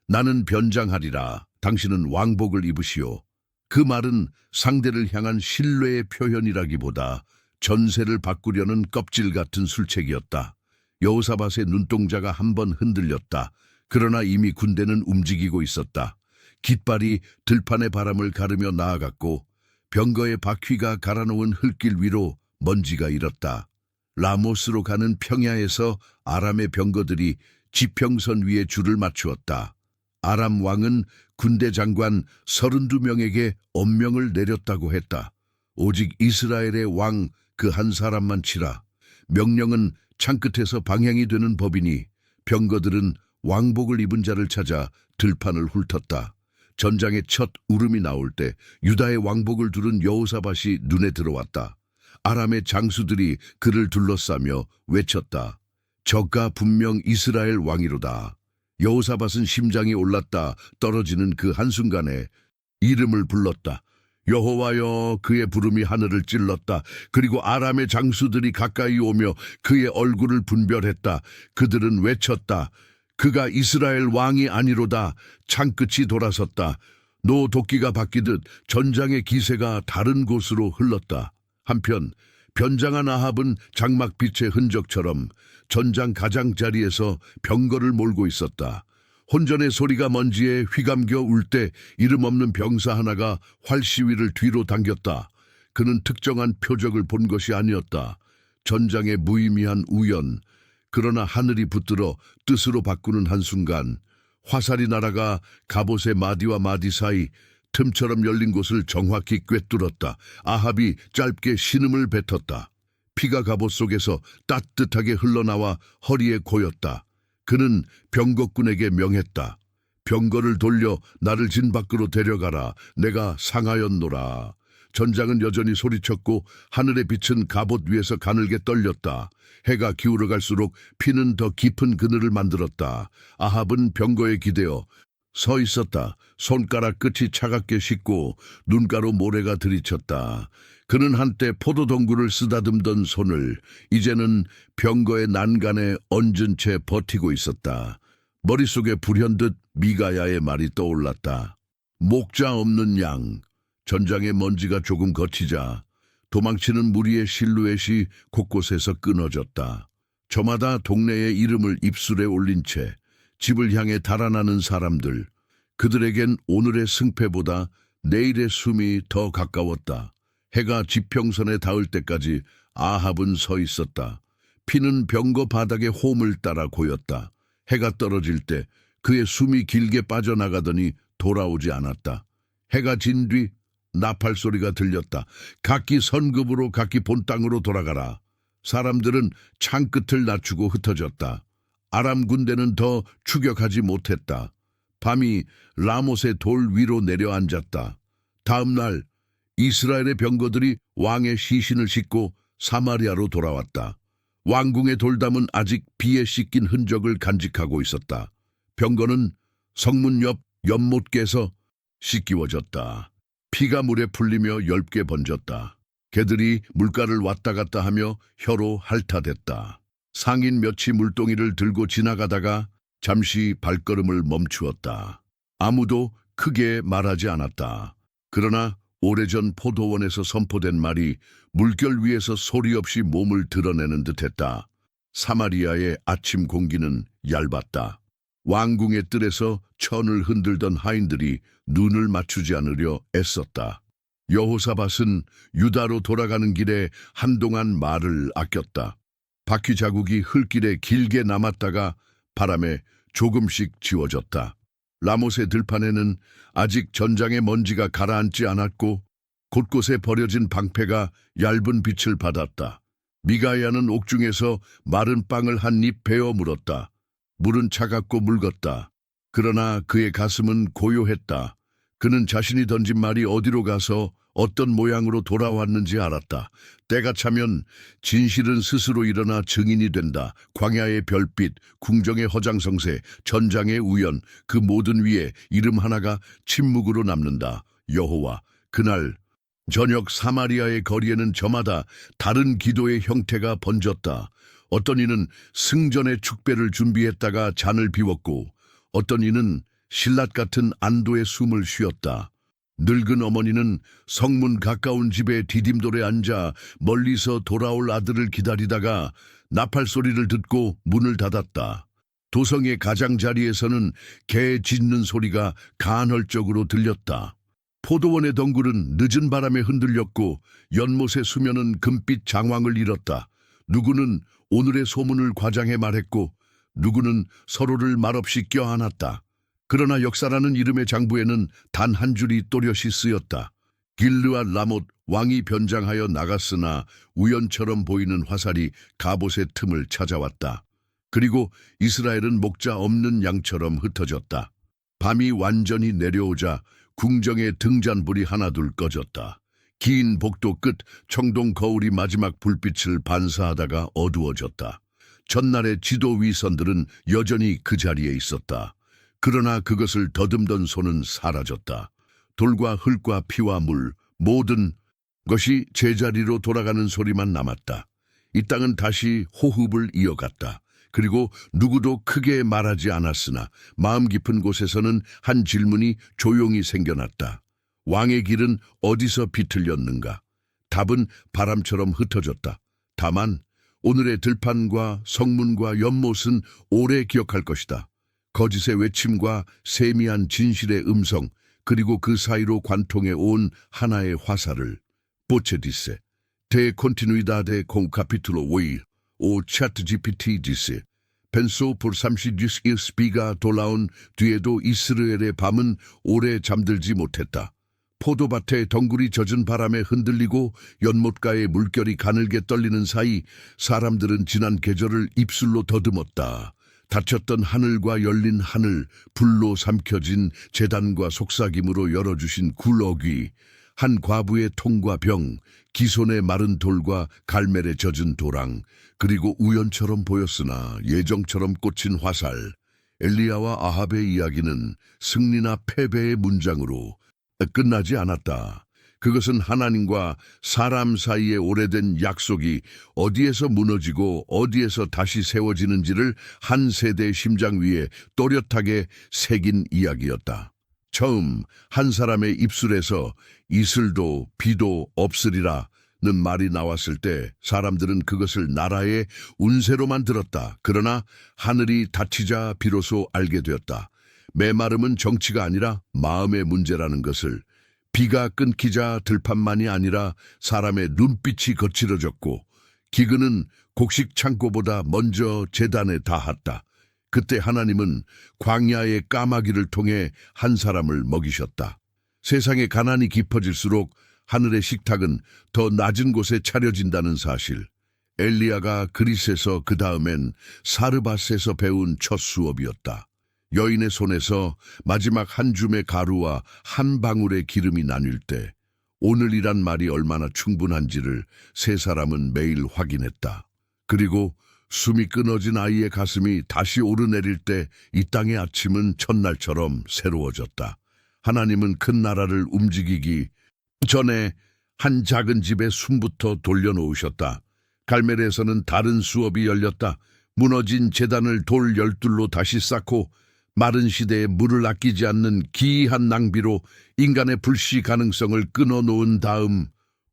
나는 변장하리라. 당신은 왕복을 입으시오. 그 말은 상대를 향한 신뢰의 표현이라기보다 전세를 바꾸려는 껍질 같은 술책이었다. 여호사밧의 눈동자가 한 번 흔들렸다. 그러나 이미 군대는 움직이고 있었다. 깃발이 들판의 바람을 가르며 나아갔고 병거의 바퀴가 갈아놓은 흙길 위로 먼지가 일었다. 라모스로 가는 평야에서 아람의 병거들이 지평선 위에 줄을 맞추었다. 아람 왕은 군대 장관 32명에게 엄명을 내렸다고 했다. 오직 이스라엘의 왕 그 한 사람만 치라. 명령은 창끝에서 방향이 되는 법이니 병거들은 왕복을 입은 자를 찾아 들판을 훑었다. 전장의 첫 울음이 나올 때 유다의 왕복을 두른 여호사밧이 눈에 들어왔다. 아람의 장수들이 그를 둘러싸며 외쳤다. 저가 분명 이스라엘 왕이로다. 여호사밧은 심장이 올랐다. 떨어지는 그 한순간에 이름을 불렀다. 여호와여. 그의 부름이 하늘을 찔렀다. 그리고 아람의 장수들이 가까이 오며 그의 얼굴을 분별했다. 그들은 외쳤다. 그가 이스라엘 왕이 아니로다. 창끝이 돌아섰다. 노 도끼가 바뀌듯 전장의 기세가 다른 곳으로 흘렀다. 한편 변장한 아합은 장막빛의 흔적처럼 전장 가장자리에서 병거를 몰고 있었다. 혼전의 소리가 먼지에 휘감겨 울 때 이름 없는 병사 하나가 활시위를 뒤로 당겼다. 그는 특정한 표적을 본 것이 아니었다. 전장의 무의미한 우연. 그러나 하늘이 붙들어 뜻으로 바꾸는 한순간 화살이 날아가 갑옷의 마디와 마디 사이 틈처럼 열린 곳을 정확히 꿰뚫었다. 아합이 짧게 신음을 뱉었다. 피가 갑옷 속에서 따뜻하게 흘러나와 허리에 고였다. 그는 병거꾼에게 명했다. 병거를 돌려 나를 진 밖으로 데려가라. 내가 상하였노라. 전장은 여전히 소리쳤고 하늘에 비친 갑옷 위에서 가늘게 떨렸다. 해가 기울어 갈수록 피는 더 깊은 그늘을 만들었다. 아합은 병거에 기대어 서 있었다. 손가락 끝이 차갑게 식고 눈가로 모래가 들이쳤다. 그는 한때 포도동굴을 쓰다듬던 손을 이제는 병거의 난간에 얹은 채 버티고 있었다. 머릿속에 불현듯 미가야의 말이 떠올랐다. 목자 없는 양. 전장의 먼지가 조금 걷히자 도망치는 무리의 실루엣이 곳곳에서 끊어졌다. 저마다 동네의 이름을 입술에 올린 채 집을 향해 달아나는 사람들. 그들에겐 오늘의 승패보다 내일의 숨이 더 가까웠다. 해가 지평선에 닿을 때까지 아합은 서 있었다. 피는 병거 바닥에 홈을 따라 고였다. 해가 떨어질 때 그의 숨이 길게 빠져나가더니 돌아오지 않았다. 해가 진 뒤 나팔 소리가 들렸다. 각기 선급으로 각기 본 땅으로 돌아가라. 사람들은 창 끝을 낮추고 흩어졌다. 아람 군대는 더 추격하지 못했다. 밤이 라못의 돌 위로 내려앉았다. 다음 날 이스라엘의 병거들이 왕의 시신을 싣고 사마리아로 돌아왔다. 왕궁의 돌담은 아직 비에 씻긴 흔적을 간직하고 있었다. 병거는 성문 옆 연못께서 씻기워졌다. 피가 물에 풀리며 엷게 번졌다. 개들이 물가를 왔다 갔다 하며 혀로 핥아댔다. 상인 몇이 물동이를 들고 지나가다가 잠시 발걸음을 멈추었다. 아무도 크게 말하지 않았다. 그러나 오래전 포도원에서 선포된 말이 물결 위에서 소리 없이 몸을 드러내는 듯했다. 사마리아의 아침 공기는 얇았다. 왕궁의 뜰에서 천을 흔들던 하인들이 눈을 맞추지 않으려 애썼다. 여호사밧은 유다로 돌아가는 길에 한동안 말을 아꼈다. 바퀴 자국이 흙길에 길게 남았다가 바람에 조금씩 지워졌다. 라못의 들판에는 아직 전장의 먼지가 가라앉지 않았고 곳곳에 버려진 방패가 얇은 빛을 받았다. 미가야는 옥중에서 마른 빵을 한 입 베어 물었다. 물은 차갑고 묽었다. 그러나 그의 가슴은 고요했다. 그는 자신이 던진 말이 어디로 가서 어떤 모양으로 돌아왔는지 알았다. 때가 차면 진실은 스스로 일어나 증인이 된다. 광야의 별빛, 궁정의 허장성세, 전장의 우연, 그 모든 위에 이름 하나가 침묵으로 남는다. 여호와. 그날 저녁 사마리아의 거리에는 저마다 다른 기도의 형태가 번졌다. 어떤 이는 승전의 축배를 준비했다가 잔을 비웠고 어떤 이는 신랏 같은 안도의 숨을 쉬었다. 늙은 어머니는 성문 가까운 집에 디딤돌에 앉아 멀리서 돌아올 아들을 기다리다가 나팔 소리를 듣고 문을 닫았다. 도성의 가장자리에서는 개 짖는 소리가 간헐적으로 들렸다. 포도원의 덩굴은 늦은 바람에 흔들렸고 연못의 수면은 금빛 장황을 잃었다. 누구는 오늘의 소문을 과장해 말했고 누구는 서로를 말없이 껴안았다. 그러나 역사라는 이름의 장부에는 단 한 줄이 또렷이 쓰였다. 길르앗 라못 왕이 변장하여 나갔으나 우연처럼 보이는 화살이 갑옷의 틈을 찾아왔다. 그리고 이스라엘은 목자 없는 양처럼 흩어졌다. 밤이 완전히 내려오자 궁정의 등잔불이 하나둘 꺼졌다. 긴 복도 끝 청동 거울이 마지막 불빛을 반사하다가 어두워졌다. 전날의 지도 위선들은 여전히 그 자리에 있었다. 그러나 그것을 더듬던 손은 사라졌다. 돌과 흙과 피와 물, 모든 것이 제자리로 돌아가는 소리만 남았다. 이 땅은 다시 호흡을 이어갔다. 그리고 누구도 크게 말하지 않았으나 마음 깊은 곳에서는 한 질문이 조용히 생겨났다. 왕의 길은 어디서 비틀렸는가? 답은 바람처럼 흩어졌다. 다만 오늘의 들판과 성문과 연못은 오래 기억할 것이다. 거짓의 외침과 세미한 진실의 음성, 그리고 그 사이로 관통해 온 하나의 화살을. Poche de continuidade con capítulo 5 o ChatGPT dice, pensó por 32 spi가 돌아온 뒤에도 이스라엘의 밤은 오래 잠들지 못했다. 포도밭의 덩굴이 젖은 바람에 흔들리고 연못가의 물결이 가늘게 떨리는 사이 사람들은 지난 계절을 입술로 더듬었다. 닫혔던 하늘과 열린 하늘, 불로 삼켜진 재단과 속삭임으로 열어주신 굴어귀, 한 과부의 통과 병, 기손의 마른 돌과 갈멜에 젖은 도랑, 그리고 우연처럼 보였으나 예정처럼 꽂힌 화살. 엘리야와 아합의 이야기는 승리나 패배의 문장으로 끝나지 않았다. 그것은 하나님과 사람 사이의 오래된 약속이 어디에서 무너지고 어디에서 다시 세워지는지를 한 세대의 심장 위에 또렷하게 새긴 이야기였다. 처음 한 사람의 입술에서 이슬도 비도 없으리라 는 말이 나왔을 때 사람들은 그것을 나라의 운세로만 들었다. 그러나 하늘이 닫히자 비로소 알게 되었다. 메마름은 정치가 아니라 마음의 문제라는 것을. 비가 끊기자 들판만이 아니라 사람의 눈빛이 거칠어졌고 기근은 곡식 창고보다 먼저 재단에 닿았다. 그때 하나님은 광야의 까마귀를 통해 한 사람을 먹이셨다. 세상의 가난이 깊어질수록 하늘의 식탁은 더 낮은 곳에 차려진다는 사실. 엘리야가 그릿에서 그 다음엔 사르밧에서 배운 첫 수업이었다. 여인의 손에서 마지막 한 줌의 가루와 한 방울의 기름이 나뉠 때 오늘이란 말이 얼마나 충분한지를 세 사람은 매일 확인했다. 그리고 숨이 끊어진 아이의 가슴이 다시 오르내릴 때 이 땅의 아침은 첫날처럼 새로워졌다. 하나님은 큰 나라를 움직이기 전에 한 작은 집의 숨부터 돌려놓으셨다. 갈멜에서는 다른 수업이 열렸다. 무너진 제단을 돌 12로 다시 쌓고 마른 시대에 물을 아끼지 않는 기이한 낭비로 인간의 불씨 가능성을 끊어놓은 다음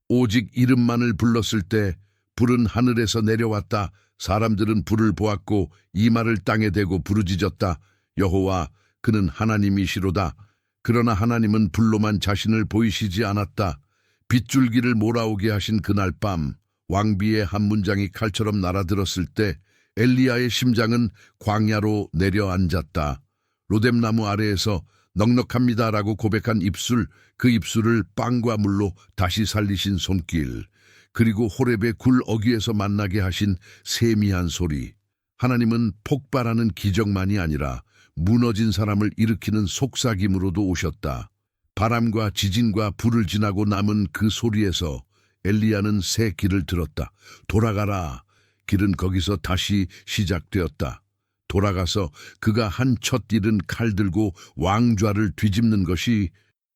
오직 이름만을 불렀을 때 불은 하늘에서 내려왔다. 사람들은 불을 보았고 이마를 땅에 대고 부르짖었다. 여호와, 그는 하나님이시로다. 그러나 하나님은 불로만 자신을 보이시지 않았다. 빗줄기를 몰아오게 하신 그날 밤 왕비의 한 문장이 칼처럼 날아들었을 때 엘리야의 심장은 광야로 내려앉았다. 로뎀나무 아래에서 넉넉합니다라고 고백한 입술, 그 입술을 빵과 물로 다시 살리신 손길, 그리고 호렙의 굴 어귀에서 만나게 하신 세미한 소리. 하나님은 폭발하는 기적만이 아니라 무너진 사람을 일으키는 속삭임으로도 오셨다. 바람과 지진과 불을 지나고 남은 그 소리에서 엘리야는 새 길을 들었다. 돌아가라. 길은 거기서 다시 시작되었다. 돌아가서 그가 한 첫 일은 칼 들고 왕좌를 뒤집는 것이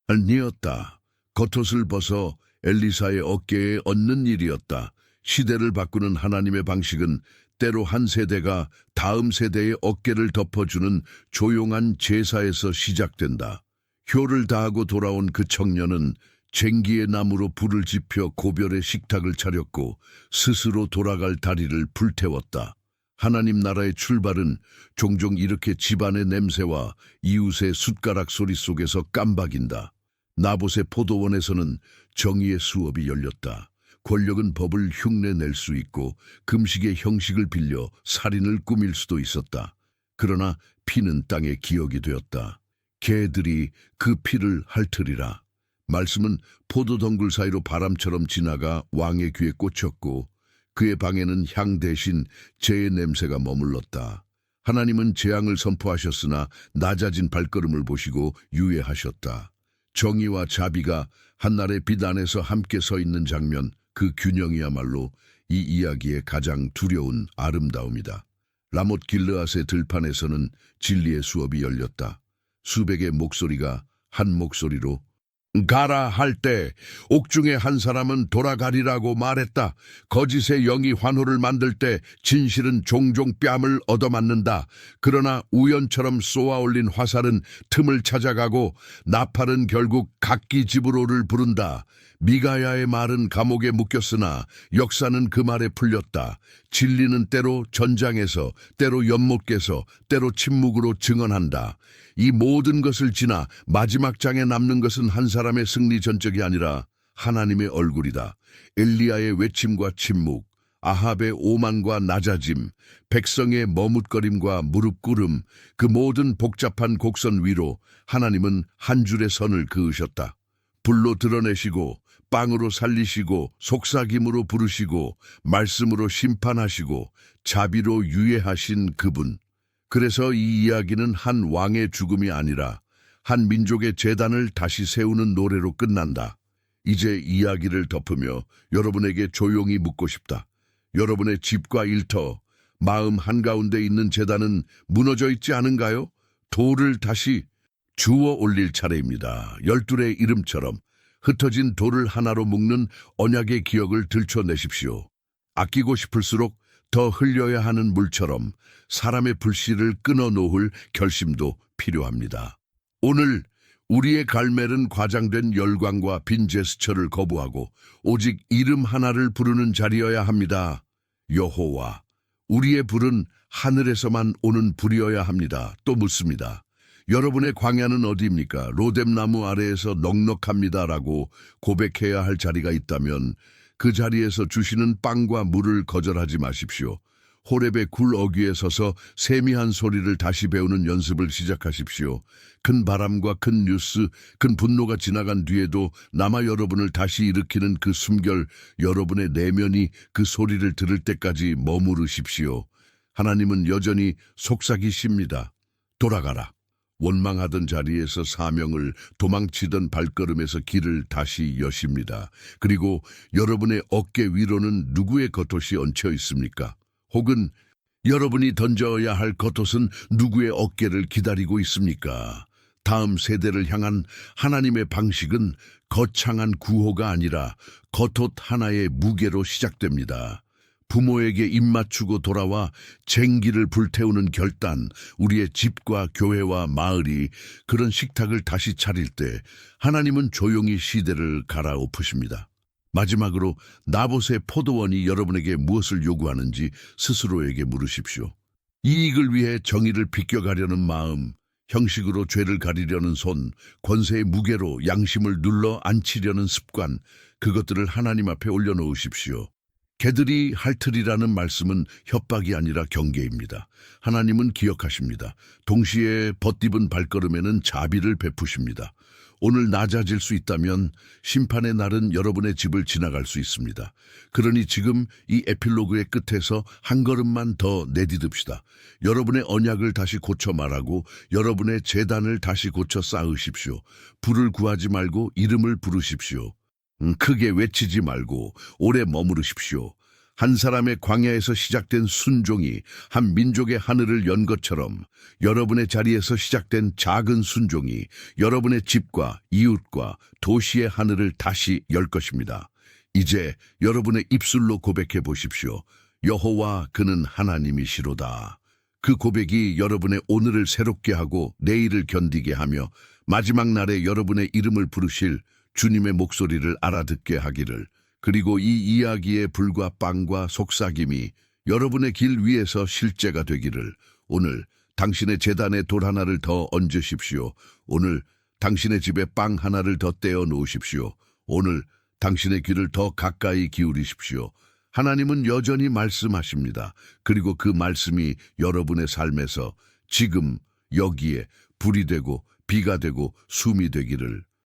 아니었다. 겉옷을 벗어 엘리사의 어깨에 얹는 일이었다. 시대를 바꾸는 하나님의 방식은 때로 한 세대가 다음 세대의 어깨를 덮어주는 조용한 제사에서 시작된다. 효를 다하고 돌아온 그 청년은 쟁기의 나무로 불을 지펴 고별의 식탁을 차렸고 스스로 돌아갈 다리를 불태웠다. 하나님 나라의 출발은 종종 이렇게 집안의 냄새와 이웃의 숟가락 소리 속에서 깜박인다. 나봇의 포도원에서는 정의의 수업이 열렸다. 권력은 법을 흉내낼 수 있고 금식의 형식을 빌려 살인을 꾸밀 수도 있었다. 그러나 피는 땅의 기억이 되었다. 개들이 그 피를 핥으리라. 말씀은 포도덩굴 사이로 바람처럼 지나가 왕의 귀에 꽂혔고 그의 방에는 향 대신 재의 냄새가 머물렀다. 하나님은 재앙을 선포하셨으나 낮아진 발걸음을 보시고 유예하셨다. 정의와 자비가 한날의 빛 안에서 함께 서 있는 장면, 그 균형이야말로 이 이야기의 가장 두려운 아름다움이다. 라못 길르앗의 들판에서는 진리의 수업이 열렸다. 수백의 목소리가 한 목소리로 가라 할 때 옥중의 한 사람은 돌아가리라고 말했다. 거짓의 영이 환호를 만들 때 진실은 종종 뺨을 얻어맞는다. 그러나 우연처럼 쏘아올린 화살은 틈을 찾아가고 나팔은 결국 각기 집으로를 부른다. 미가야의 말은 감옥에 묶였으나 역사는 그 말에 풀렸다. 진리는 때로 전장에서, 때로 연못에서, 때로 침묵으로 증언한다. 이 모든 것을 지나 마지막 장에 남는 것은 한 사람의 승리 전적이 아니라 하나님의 얼굴이다. 엘리야의 외침과 침묵, 아합의 오만과 낮아짐, 백성의 머뭇거림과 무릎 꿇음, 그 모든 복잡한 곡선 위로 하나님은 한 줄의 선을 그으셨다. 불로 드러내시고 빵으로 살리시고 속삭임으로 부르시고 말씀으로 심판하시고 자비로 유예하신 그분. 그래서 이 이야기는 한 왕의 죽음이 아니라 한 민족의 재단을 다시 세우는 노래로 끝난다. 이제 이야기를 덮으며 여러분에게 조용히 묻고 싶다. 여러분의 집과 일터, 마음 한가운데 있는 재단은 무너져 있지 않은가요? 돌을 다시 주워 올릴 차례입니다. 열둘의 이름처럼 흩어진 돌을 하나로 묶는 언약의 기억을 들춰내십시오. 아끼고 싶을수록 더 흘려야 하는 물처럼 사람의 불씨를 끊어놓을 결심도 필요합니다. 오늘 우리의 갈멜은 과장된 열광과 빈 제스처를 거부하고 오직 이름 하나를 부르는 자리여야 합니다. 여호와, 우리의 불은 하늘에서만 오는 불이어야 합니다. 또 묻습니다. 여러분의 광야는 어디입니까? 로뎀나무 아래에서 넉넉합니다라고 고백해야 할 자리가 있다면 그 자리에서 주시는 빵과 물을 거절하지 마십시오. 호렙의 굴 어귀에 서서 세미한 소리를 다시 배우는 연습을 시작하십시오. 큰 바람과 큰 뉴스, 큰 분노가 지나간 뒤에도 남아 여러분을 다시 일으키는 그 숨결, 여러분의 내면이 그 소리를 들을 때까지 머무르십시오. 하나님은 여전히 속삭이십니다. 돌아가라. 원망하던 자리에서 사명을, 도망치던 발걸음에서 길을 다시 여십니다. 그리고 여러분의 어깨 위로는 누구의 겉옷이 얹혀 있습니까? 혹은 여러분이 던져야 할 겉옷은 누구의 어깨를 기다리고 있습니까? 다음 세대를 향한 하나님의 방식은 거창한 구호가 아니라 겉옷 하나의 무게로 시작됩니다. 부모에게 입맞추고 돌아와 쟁기를 불태우는 결단, 우리의 집과 교회와 마을이 그런 식탁을 다시 차릴 때 하나님은 조용히 시대를 갈아엎으십니다. 마지막으로 나봇의 포도원이 여러분에게 무엇을 요구하는지 스스로에게 물으십시오. 이익을 위해 정의를 비껴가려는 마음, 형식으로 죄를 가리려는 손, 권세의 무게로 양심을 눌러 앉히려는 습관, 그것들을 하나님 앞에 올려놓으십시오. 개들이 핥으리라는 말씀은 협박이 아니라 경계입니다. 하나님은 기억하십니다. 동시에 벗디은 발걸음에는 자비를 베푸십니다. 오늘 낮아질 수 있다면 심판의 날은 여러분의 집을 지나갈 수 있습니다. 그러니 지금 이 에필로그의 끝에서 한 걸음만 더 내디딥시다. 여러분의 언약을 다시 고쳐 말하고 여러분의 재단을 다시 고쳐 쌓으십시오. 불을 구하지 말고 이름을 부르십시오. 크게 외치지 말고 오래 머무르십시오. 한 사람의 광야에서 시작된 순종이 한 민족의 하늘을 연 것처럼 여러분의 자리에서 시작된 작은 순종이 여러분의 집과 이웃과 도시의 하늘을 다시 열 것입니다. 이제 여러분의 입술로 고백해 보십시오. 여호와 그는 하나님이시로다. 그 고백이 여러분의 오늘을 새롭게 하고 내일을 견디게 하며 마지막 날에 여러분의 이름을 부르실 주님의 목소리를 알아듣게 하기를, 그리고 이 이야기의 불과 빵과 속삭임이 여러분의 길 위에서 실제가 되기를. 오늘 당신의 재단에 돌 하나를 더 얹으십시오. 오늘 당신의 집에 빵 하나를 더 떼어 놓으십시오. 오늘 당신의 귀를 더 가까이 기울이십시오. 하나님은 여전히 말씀하십니다. 그리고 그 말씀이 여러분의 삶에서 지금 여기에 불이 되고 비가 되고 숨이 되기를.